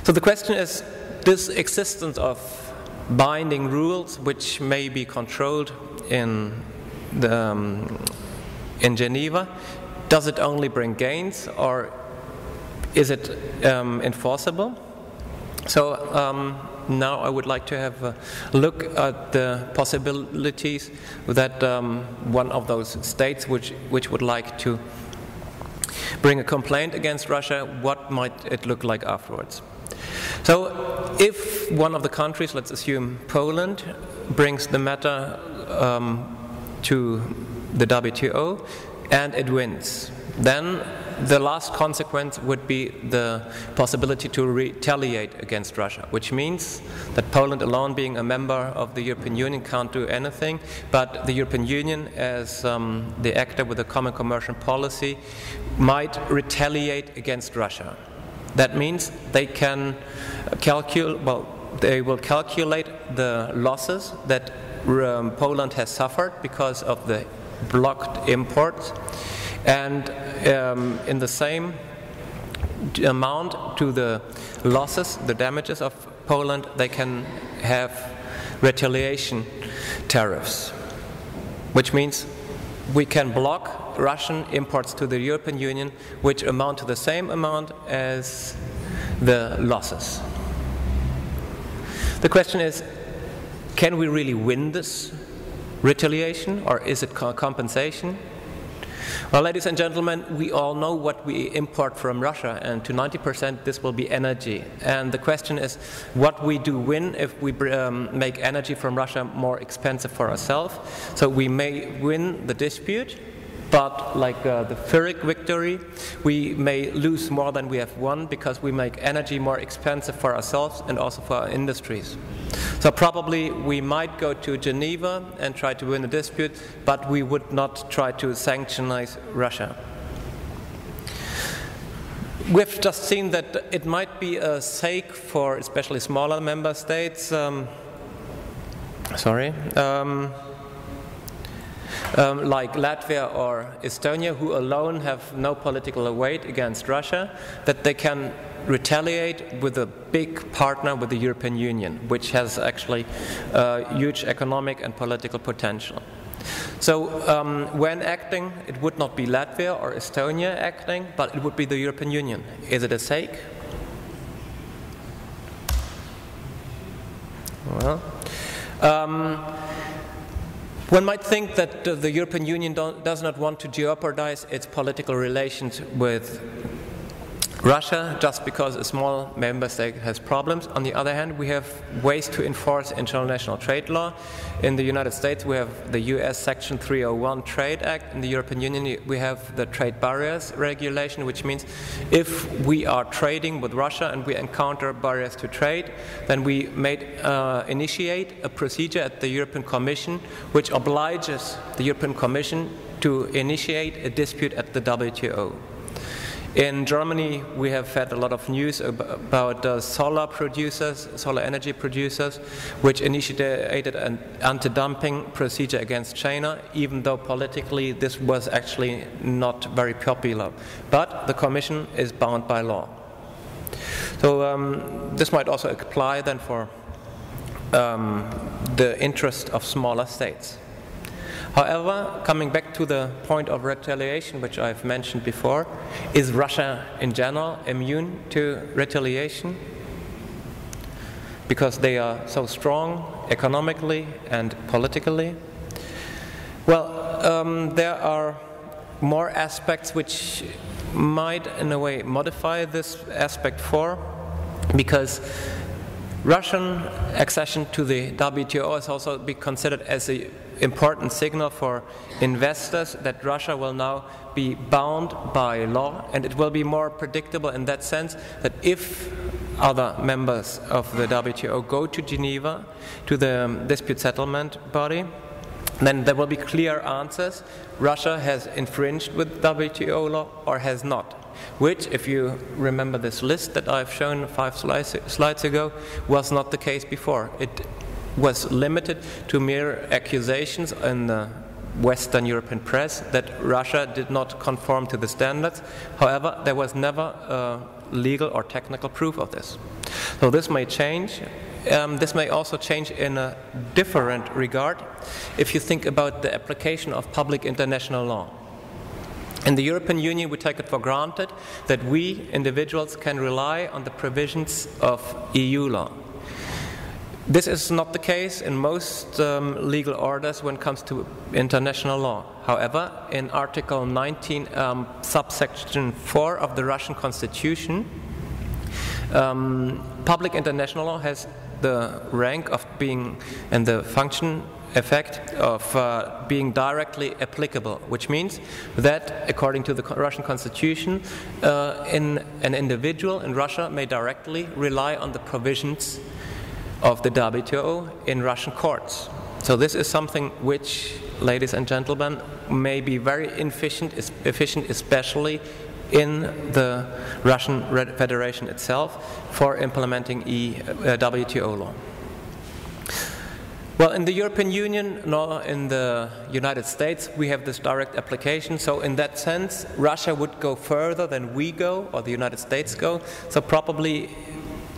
Speaker 4: So the question is, this existence of binding rules which may be controlled in Geneva, does it only bring gains or is it enforceable? So now I would like to have a look at the possibilities that one of those states which would like to bring a complaint against Russia, what might it look like afterwards? So if one of the countries, let's assume Poland, brings the matter to the WTO and it wins, then the last consequence would be the possibility to retaliate against Russia, which means that Poland alone, being a member of the European Union, can't do anything, but the European Union, as the actor with a common commercial policy, might retaliate against Russia. That means they can they will calculate the losses that Poland has suffered because of the blocked imports, and in the same amount to the losses, the damages of Poland, they can have retaliation tariffs, which means we can block Russian imports to the European Union, which amount to the same amount as the losses. The question is, can we really win this retaliation, or is it compensation? Well, ladies and gentlemen, we all know what we import from Russia, and to 90% this will be energy. And the question is, what we do win if we make energy from Russia more expensive for ourselves. So we may win the dispute, but like the Pyrrhic victory, we may lose more than we have won because we make energy more expensive for ourselves and also for our industries. So probably we might go to Geneva and try to win the dispute, but we would not try to sanctionize Russia. We've just seen that it might be a sake for especially smaller member states, like Latvia or Estonia, who alone have no political weight against Russia, that they can retaliate with a big partner with the European Union, which has actually huge economic and political potential. So when acting, it would not be Latvia or Estonia acting, but it would be the European Union. Is it a sake? Well, one might think that the European Union does not want to jeopardize its political relations with Russia just because a small member state has problems. On the other hand, we have ways to enforce international trade law. In the United States, we have the US Section 301 Trade Act. In the European Union, we have the trade barriers regulation, which means if we are trading with Russia and we encounter barriers to trade, then we may initiate a procedure at the European Commission which obliges the European Commission to initiate a dispute at the WTO. In Germany, we have had a lot of news about solar energy producers, which initiated an anti-dumping procedure against China, even though politically this was actually not very popular. But the Commission is bound by law. So this might also apply then for the interest of smaller states. However, coming back to the point of retaliation, which I've mentioned before, is Russia in general immune to retaliation? Because they are so strong economically and politically? Well, there are more aspects which might, in a way, modify this aspect because Russian accession to the WTO has also been considered as an important signal for investors that Russia will now be bound by law, and it will be more predictable in that sense that if other members of the WTO go to Geneva, to the dispute settlement body, then there will be clear answers. Russia has infringed with WTO law or has not. Which, if you remember this list that I've shown 5 slides ago, was not the case before. It was limited to mere accusations in the Western European press that Russia did not conform to the standards. However, there was never legal or technical proof of this. So this may change. This may also change in a different regard if you think about the application of public international law. In the European Union, we take it for granted that we, individuals, can rely on the provisions of EU law. This is not the case in most legal orders when it comes to international law. However, in Article 19, subsection 4 of the Russian Constitution, public international law has the rank of being and the function effect of being directly applicable, which means that, according to the Russian Constitution, an individual in Russia may directly rely on the provisions of the WTO in Russian courts. So this is something which, ladies and gentlemen, may be very efficient, especially in the Russian Federation itself, for implementing WTO law. Well, in the European Union, nor in the United States, we have this direct application. So in that sense, Russia would go further than we go, or the United States go. So probably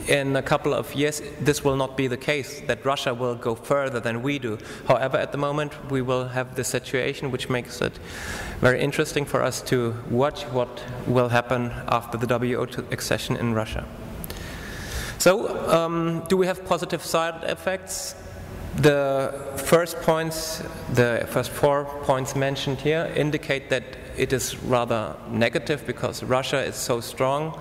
Speaker 4: in a couple of years this will not be the case, that Russia will go further than we do. However, at the moment we will have this situation which makes it very interesting for us to watch what will happen after the WTO accession in Russia. So, do we have positive side effects? The first 4 points mentioned here indicate that it is rather negative because Russia is so strong.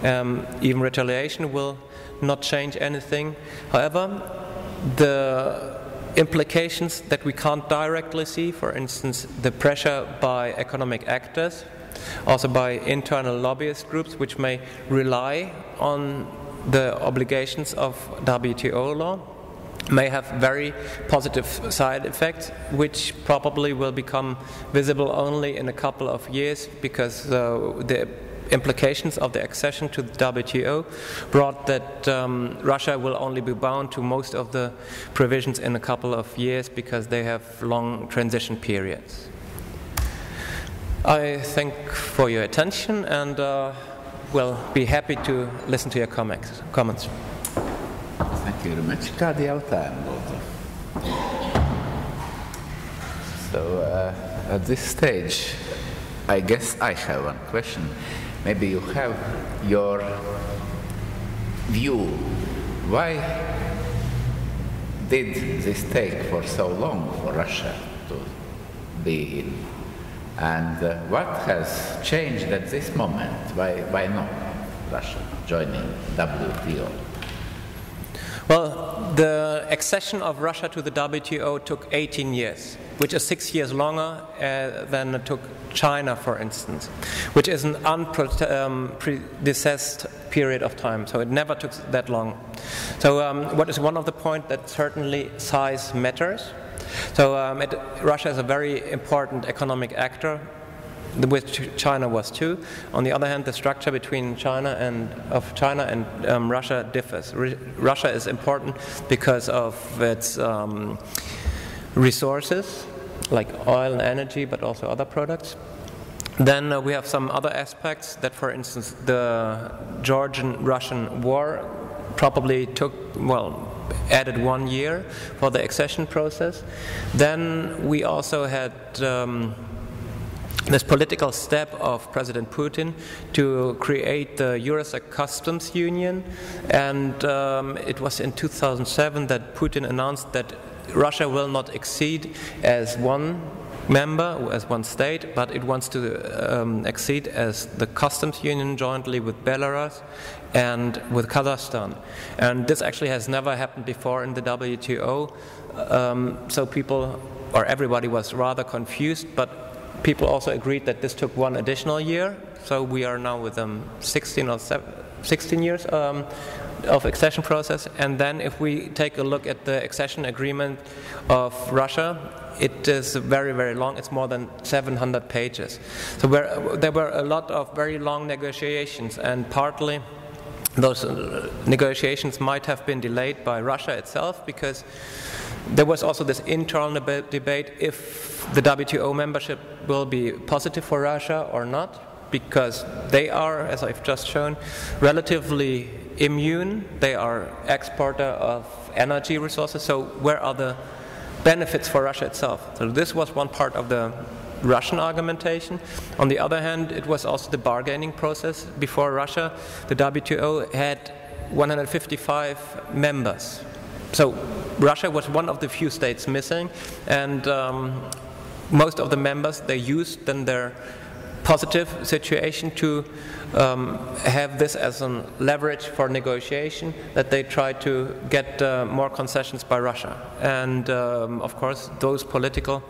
Speaker 4: Even retaliation will not change anything. However, the implications that we can't directly see, for instance, the pressure by economic actors, also by internal lobbyist groups which may rely on the obligations of WTO law, may have very positive side effects, which probably will become visible only in a couple of years, because the implications of the accession to the WTO brought that Russia will only be bound to most of the provisions in a couple of years because they have long transition periods. I thank for your attention and will be happy to listen to your comments.
Speaker 1: Thank you very much. Kādi jautājumi, lūdzu? So at this stage, I guess I have one question. Maybe you have your view. Why did this take for so long for Russia to be in? And what has changed at this moment? Why not Russia joining WTO?
Speaker 4: Well, the accession of Russia to the WTO took 18 years, which is 6 years longer than it took China, for instance, which is an unpredecessed period of time, so it never took that long. So what is one of the points that certainly size matters. So Russia is a very important economic actor, which China was too. On the other hand, the structure between China and Russia differs. Russia is important because of its resources, like oil and energy, but also other products. Then we have some other aspects that, for instance, the Georgian-Russian war probably added 1 year for the accession process. Then we also had this political step of President Putin to create the Eurosec customs union, and it was in 2007 that Putin announced that Russia will not accede as one member, as one state, but it wants to accede as the customs union jointly with Belarus and with Kazakhstan. And this actually has never happened before in the WTO, so everybody was rather confused, but people also agreed that this took 1 additional year, so we are now with 16 years of accession process. And then if we take a look at the accession agreement of Russia, it is very, very long. It's more than 700 pages. So there were a lot of very long negotiations, and partly those negotiations might have been delayed by Russia itself, because there was also this internal debate if the WTO membership will be positive for Russia or not, because they are, as I've just shown, relatively immune. They are exporter of energy resources, so where are the benefits for Russia itself? So this was one part of the Russian argumentation. On the other hand, it was also the bargaining process. Before Russia, the WTO had 155 members. So Russia was one of the few states missing, and most of the members, they used then their positive situation to have this as a leverage for negotiation, that they try to get more concessions by Russia. And of course, those political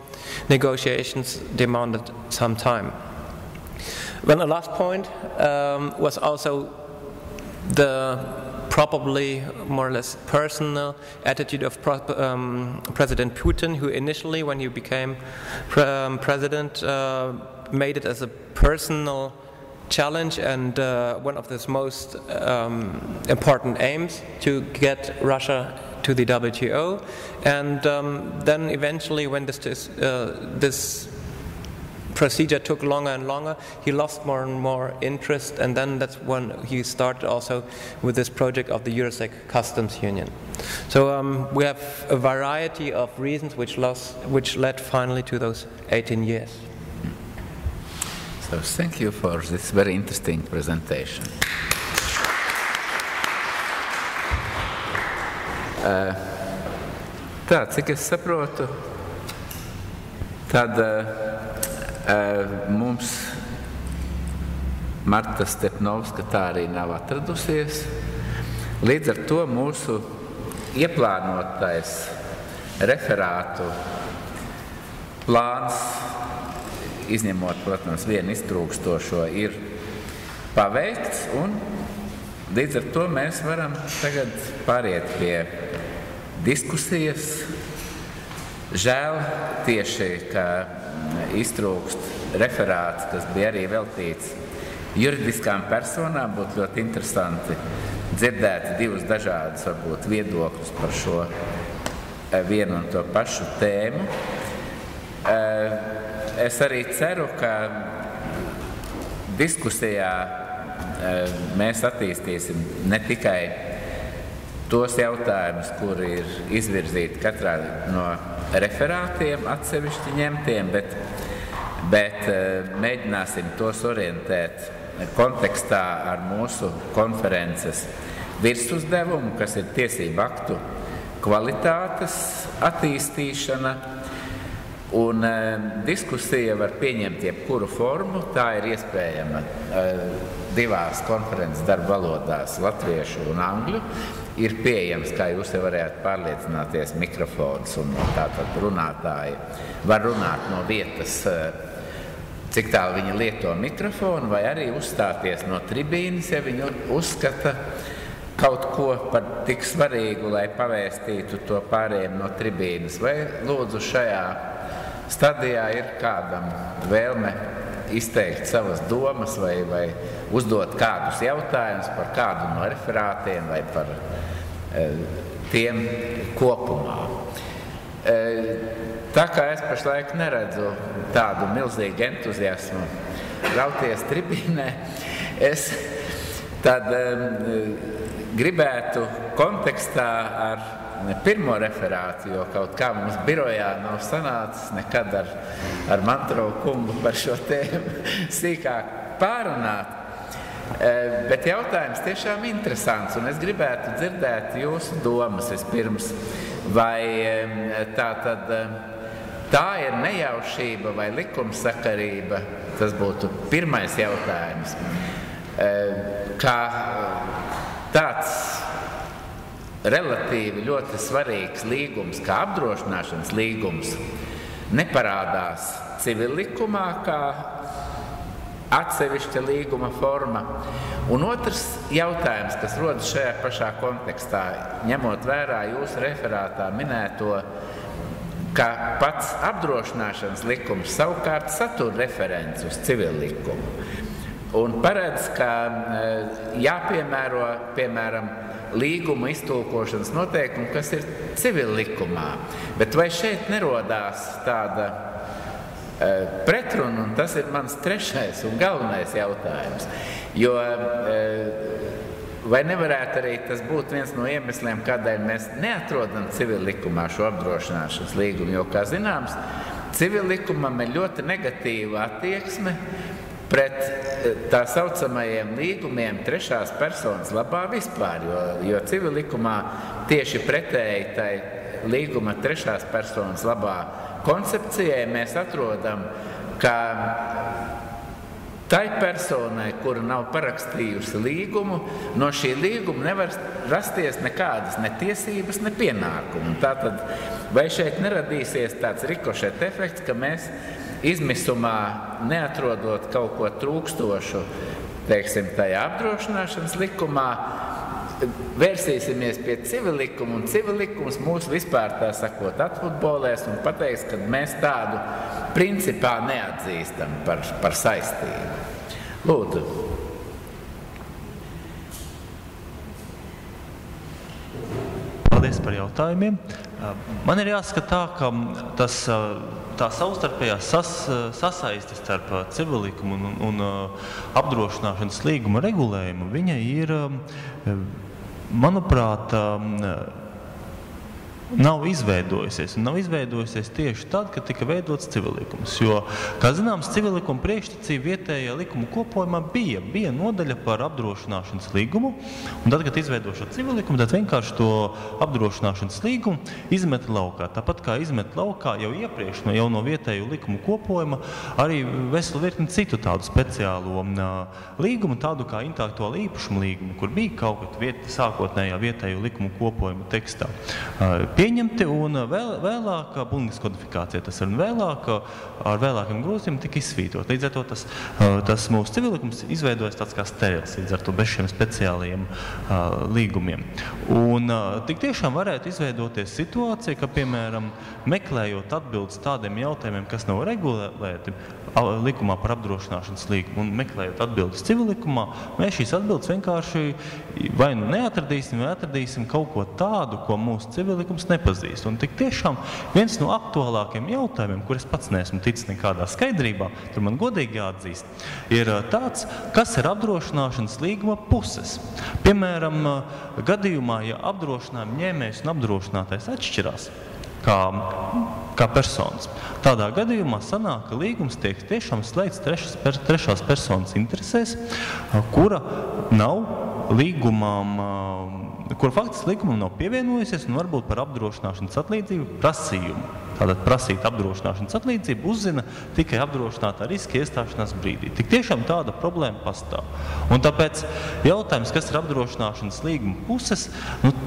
Speaker 4: negotiations demanded some time. Then the last point was also the probably more or less personal attitude of President Putin, who initially, when he became president, made it as a personal challenge and one of his most important aims to get Russia to the WTO. And then eventually, when this procedure took longer and longer, he lost more and more interest, and then that's when he started also with this project of the Eurosec Customs Union. So we have a variety of reasons which led finally to those 18 years.
Speaker 1: So thank you for this very interesting presentation. Tā, cik es saprotu, tad mums Marta Stepnovska tā arī nav atradusies. Līdz ar to mūsu ieplānotais referātu plāns, izņemot, protams, vienu iztrūkstošo, ir paveikts, un līdz ar to mēs varam tagad pāriet pie diskusijas. Žēl tieši, ka iztrūkst referāts, kas bija arī veltīts juridiskām personām. Būtu ļoti interesanti dzirdēt divus dažādus, varbūt, viedokļus par šo vienu un to pašu tēmu. Es arī ceru, ka diskusijā mēs attīstīsim ne tikai tos jautājumus, kuri ir izvirzīti katrā no referātiem atsevišķi ņemtiem, bet mēģināsim tos orientēt kontekstā ar mūsu konferences virsuzdevumu, kas ir tiesību aktu kvalitātes attīstīšana. Un diskusija var pieņemt jebkuru formu, tā ir iespējama divās konferences darba valodās, latviešu un angļu. Ir pieejams, kā jūs jau varējāt pārliecināties, mikrofons, un tātad runātāji var runāt no vietas, cik tālu viņi lieto mikrofonu, vai arī uzstāties no tribīnes, ja viņi uzskata kaut ko par tik svarīgu, lai pavēstītu to pārējiem no tribīnes. Vai lūdzu šajā stadijā ir kādam vēlme izteikt savas domas vai uzdot kādus jautājumus par kādu no referātiem vai par tiem kopumā. Tā kā es pašlaik neredzu tādu milzīgu entuziasmu rauties tribīnē, es tad gribētu kontekstā ar pirmo referātu, jo kaut kā mums birojā nav sanācis nekad ar Mantrovu kungu par šo tēmu sīkāk pārunāt. Bet jautājums tiešām interesants, un es gribētu dzirdēt jūsu domas vispirms, vai tā ir nejaušība vai likumsakarība, tas būtu pirmais jautājums, kā tāds relatīvi ļoti svarīgs līgums, kā apdrošināšanas līgums, neparādās civillikumā kā atsevišķa līguma forma. Un otrs jautājums, kas rodas šajā pašā kontekstā, ņemot vērā jūsu referātā minēto, ka pats apdrošināšanas likums savukārt satur referenci uz civillikumu. Un paredz, ka jāpiemēro, piemēram, līguma iztulkošanas noteikumi, kas ir civillikumā. Bet vai šeit nerodās tāda pretruna, un tas ir mans trešais un galvenais jautājums. Jo vai nevarētu arī tas būt viens no iemesliem, kādēļ mēs neatrodam civillikumā šo apdrošināšanas līgumu, jo, kā zināms, civillikumam ir ļoti negatīva attieksme pret tā saucamajiem līgumiem trešās personas labā vispār, jo civillikumā tieši pretēji tai līguma trešās personas labā koncepcijai mēs atrodam, ka tai personai, kura nav parakstījusi līgumu, no šī līguma nevar rasties nekādas ne tiesības, ne pienākumu. Tātad, vai šeit neradīsies tāds rikošet efekts, ka mēs izmisumā neatrodot kaut ko trūkstošu, teiksim, tajā apdrošināšanas likumā, vērsīsimies pie civillikuma, un civillikums mūs vispār, tā sakot, atfutbolēs un pateiks, ka mēs tādu principā neatzīstam par saistību. Lūdzu.
Speaker 2: Paldies par jautājumiem. Man ir jāskata tā, ka tā savstarpējā sasaiste starp civillikumu un apdrošināšanas līguma regulējumu, viņa ir, manuprāt, nav izveidojusies. Un nav izveidojusies tieši tad, kad tika veidots civillikums. Jo, kā zināms, civillikuma priekšrocība vietējā likuma kopojumā bija nodaļa par apdrošināšanas līgumu. Un tad, kad izveido šo civillikumu, tad vienkārši to apdrošināšanas līgumu izmet laukā. Tāpat kā izmet laukā jau iepriekš, jau no vietēju likumu kopojuma, arī veselu virkni citu tādu speciālo līgumu, tādu kā intelektuāla īpašuma līgumu, kur bija kaut kad sākotnējā vietēju likumu kopojuma tekstā pieņemti, un vēlāk bungas kodifikācija tas ir, un vēlāk ar vēlākiem grozījumiem tika izsvītot. Līdz ar to tas mūsu civillikums izveidojas tāds kā sterils, līdz ar to bez šiem speciālajiem līgumiem. Un tik tiešām varētu izveidoties situācija, ka, piemēram, meklējot atbildes tādiem jautājumiem, kas nav regulēti likumā par apdrošināšanas līgumu, un meklējot atbildes civillikumā, mēs šīs atbildes vienkārši vai nu neatradīsim, vai atradīsim kaut ko tādu, ko mūsu civillikums nepazīst. Un tik tiešām viens no aktuālākiem jautājumiem, kur es pats neesmu ticis nekādā skaidrībā, tur man godīgi jāatzīst, ir tāds, kas ir apdrošināšanas līguma puses. Piemēram, gadījumā, ja apdrošinājuma ņēmējs un apdrošinātais atšķirās, kā personas. Tādā gadījumā sanāk, ka līgums tiek tiešām slēgts trešās personas interesēs, kura nav līgumam, kur faktiski līgumam nav pievienojusies un varbūt par apdrošināšanas atlīdzību prasījumu. Tātad prasīt apdrošināšanas atlīdzību uzzina tikai apdrošinātā riska iestāšanās brīdī. Tik tiešām tāda problēma pastāv. Un tāpēc jautājums, kas ir apdrošināšanas līguma puses,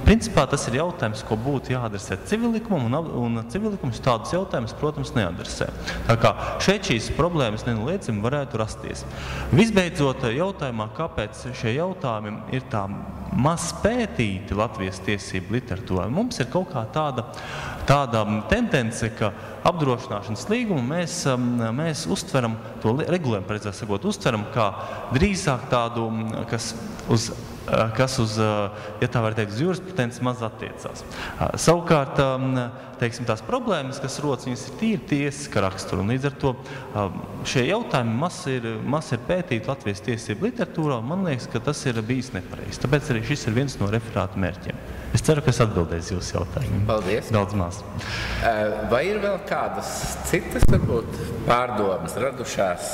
Speaker 2: principā tas ir jautājums, ko būtu jāadresē civillikumam, un civillikums tādus jautājumus, protams, neadresē. Tā kā šeit šīs problēmas nenoliedzami varētu rasties. Visbeidzot, jautājumā, kāpēc šie jautājumi ir tā maz pētīti Latvijas tiesību literatūrā. Mums ir kaut kā tāda tendence, ka apdrošināšanas līgumu mēs uztveram, to regulējumu, precīzāk sakot, uztveram kā drīzāk tādu, kas uz, ja tā var teikt, uz jurisprudences maz attiecās. Savukārt, teiksim, tās problēmas, kas rodas, viņas ir tīri tiesiska rakstura, un līdz ar to šie jautājumi maz ir pētīti Latvijas tiesību literatūrā, un man liekas, ka tas ir bijis nepareizi. Tāpēc arī šis ir viens no referāta mērķiem. Es ceru, ka es atbildēšu jūsu jautājumiem.
Speaker 1: Paldies.
Speaker 2: Daudz maz.
Speaker 1: Vai ir vēl kādas citas, varbūt, pārdomas radušās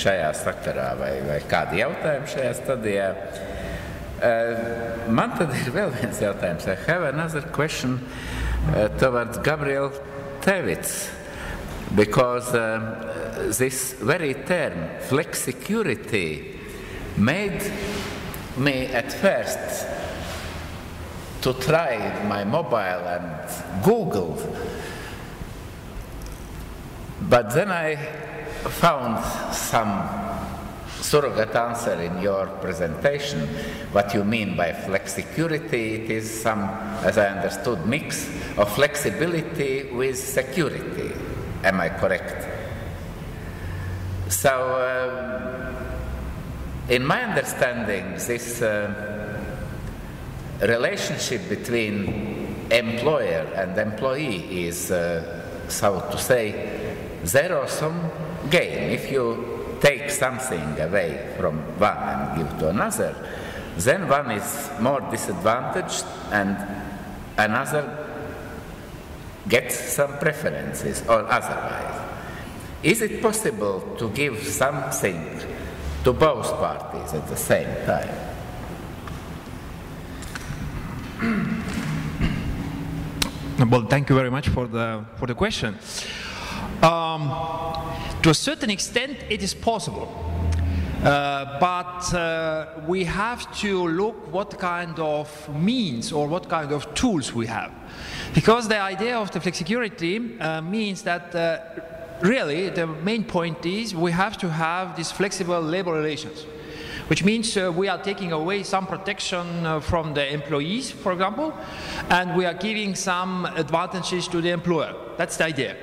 Speaker 1: šajā sakarā, vai kādi jautājumi šajā stadijā? Man tad ir vēl viens jautājums. I have another question towards Gabriel Tevits, because this very term, flexicurity, made me at first to try my mobile and Google, but then I found some surrogate answer in your presentation. What you mean by flexicurity, it is some, as I understood, mix of flexibility with security. Am I correct? So, in my understanding, this relationship between employer and employee is, so to say, zero-sum game. If you take something away from one and give to another, then one is more disadvantaged and another gets some preferences or otherwise. Is it possible to give something to both parties at the same time?
Speaker 5: Well, thank you very much for the question. To a certain extent, it is possible, but we have to look what kind of means or what kind of tools we have, because the idea of the flexicurity means that really the main point is we have to have these flexible labor relations, which means we are taking away some protection from the employees, for example, and we are giving some advantages to the employer. That's the idea.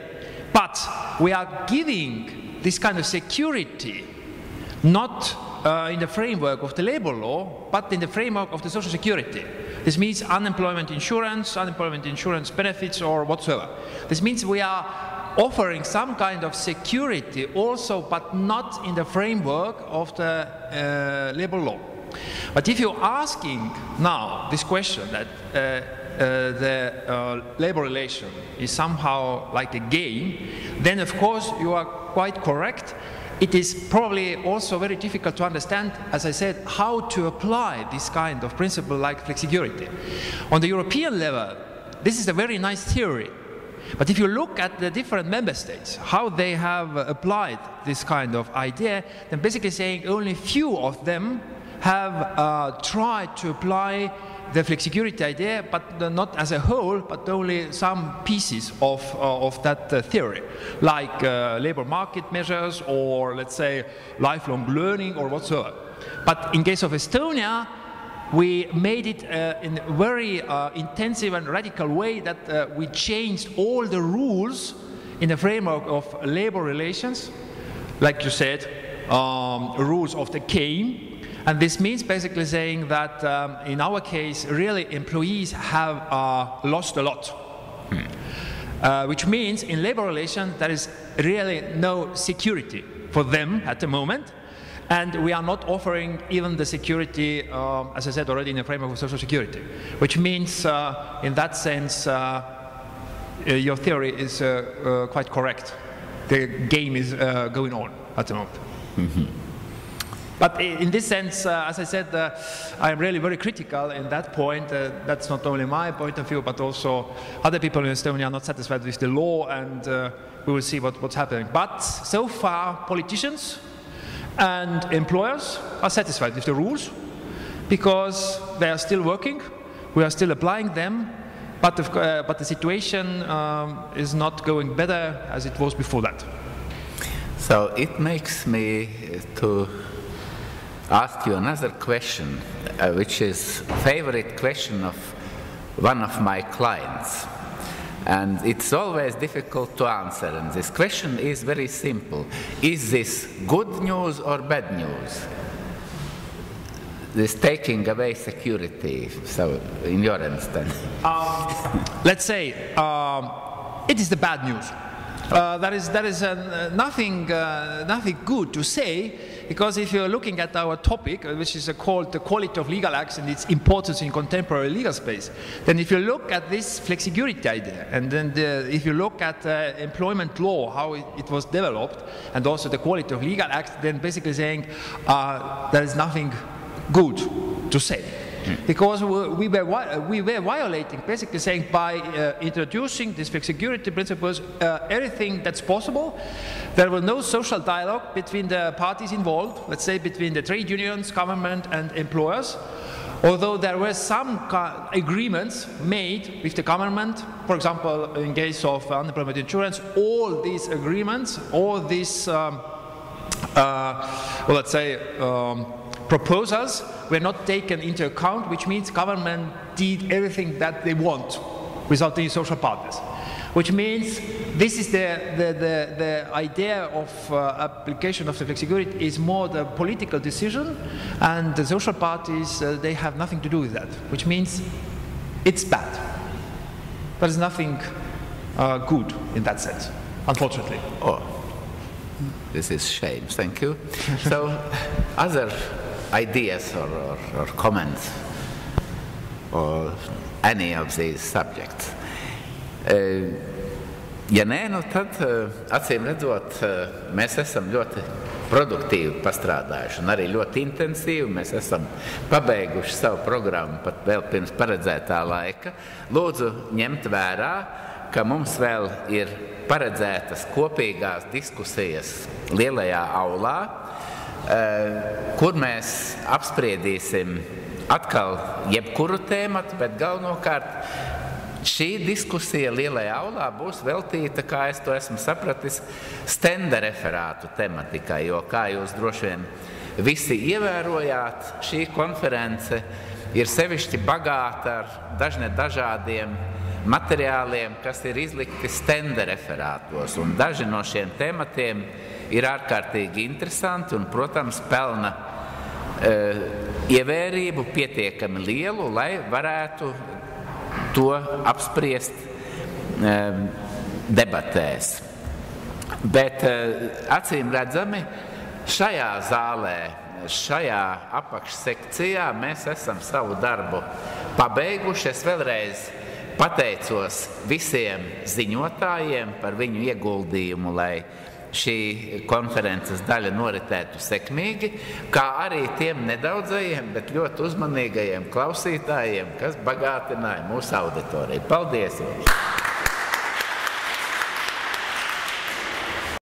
Speaker 5: But we are giving this kind of security not in the framework of the labor law, but in the framework of the social security. This means unemployment insurance benefits, or whatsoever. This means we are offering some kind of security also, but not in the framework of the labor law. But if you're asking now this question that the labor relation is somehow like a game, then of course you are quite correct. It is probably also very difficult to understand, as I said, how to apply this kind of principle like flexicurity. On the European level, this is a very nice theory. But if you look at the different member states, how they have applied this kind of idea, then basically saying only few of them have tried to apply the flexicurity idea, but not as a whole, but only some pieces of that theory, like labor market measures, or let's say lifelong learning, or whatsoever. But in case of Estonia, we made it in a very intensive and radical way that we changed all the rules in the framework of labor relations, like you said, rules of the game. And this means basically saying that in our case, really employees have lost a lot. Which means in labor relations, there is really no security for them at the moment. And we are not offering even the security, as I said already, in the framework of social security. Which means, in that sense, your theory is quite correct. The game is going on at the moment. Mm-hmm. But in this sense, as I said, I am really very critical in that point. That's not only my point of view, but also other people in Estonia are not satisfied with the law, and we will see what's happening. But so far, politicians and employers are satisfied with the rules because they are still working, we are still applying them, but the situation is not going better as it was before that.
Speaker 1: So it makes me to ask you another question, which is a favorite question of one of my clients. And it's always difficult to answer. And this question is very simple. Is this good news or bad news? This taking away security, so in your instance.
Speaker 5: Let's say it is the bad news. There is nothing good to say, because if you're looking at our topic, which is called the quality of legal acts and its importance in contemporary legal space, then if you look at this flexicurity idea, and then if you look at employment law, how it was developed, and also the quality of legal acts, then basically saying there is nothing good to say. Because we were violating, basically saying by introducing these flexicurity principles, everything that's possible. There was no social dialogue between the parties involved, let's say between the trade unions, government and employers. Although there were some agreements made with the government, for example, in case of unemployment insurance, all these agreements, all these, let's say, proposals were not taken into account, which means government did everything that they want without any social partners. Which means this is the idea of application of the flexicurity is more the political decision, and the social parties, they have nothing to do with that, which means it's bad. There is nothing good in that sense, unfortunately.
Speaker 1: Oh, this is shame, thank you. So, other ideas or comments or any of these subjects? Ja nē, nu tad, acīm redzot, mēs esam ļoti produktīvi pastrādājuši un arī ļoti intensīvi. Mēs esam pabeiguši savu programmu pat vēl pirms paredzētā laika. Lūdzu ņemt vērā, ka mums vēl ir paredzētas kopīgās diskusijas lielajā aulā, kur mēs apspriedīsim atkal jebkuru tēmatu, bet galvenokārt šī diskusija lielajā aulā būs veltīta, kā es to esmu sapratis, stenda referātu tematikai, jo, kā jūs droši vien visi ievērojāt, šī konference ir sevišķi bagāta ar dažādiem materiāliem, kas ir izlikti stenda referātos, un daži no šiem tematiem ir ārkārtīgi interesanti un, protams, pelna ievērību pietiekami lielu, lai varētu to apspriest debatēs. Bet acīm redzami šajā zālē, šajā apakšsekcijā mēs esam savu darbu pabeiguši. Es vēlreiz pateicos visiem ziņotājiem par viņu ieguldījumu, lai šī konferences daļa noritētu sekmīgi, kā arī tiem nedaudzajiem, bet ļoti uzmanīgajiem klausītājiem, kas bagātināja mūsu auditoriju. Paldies jums!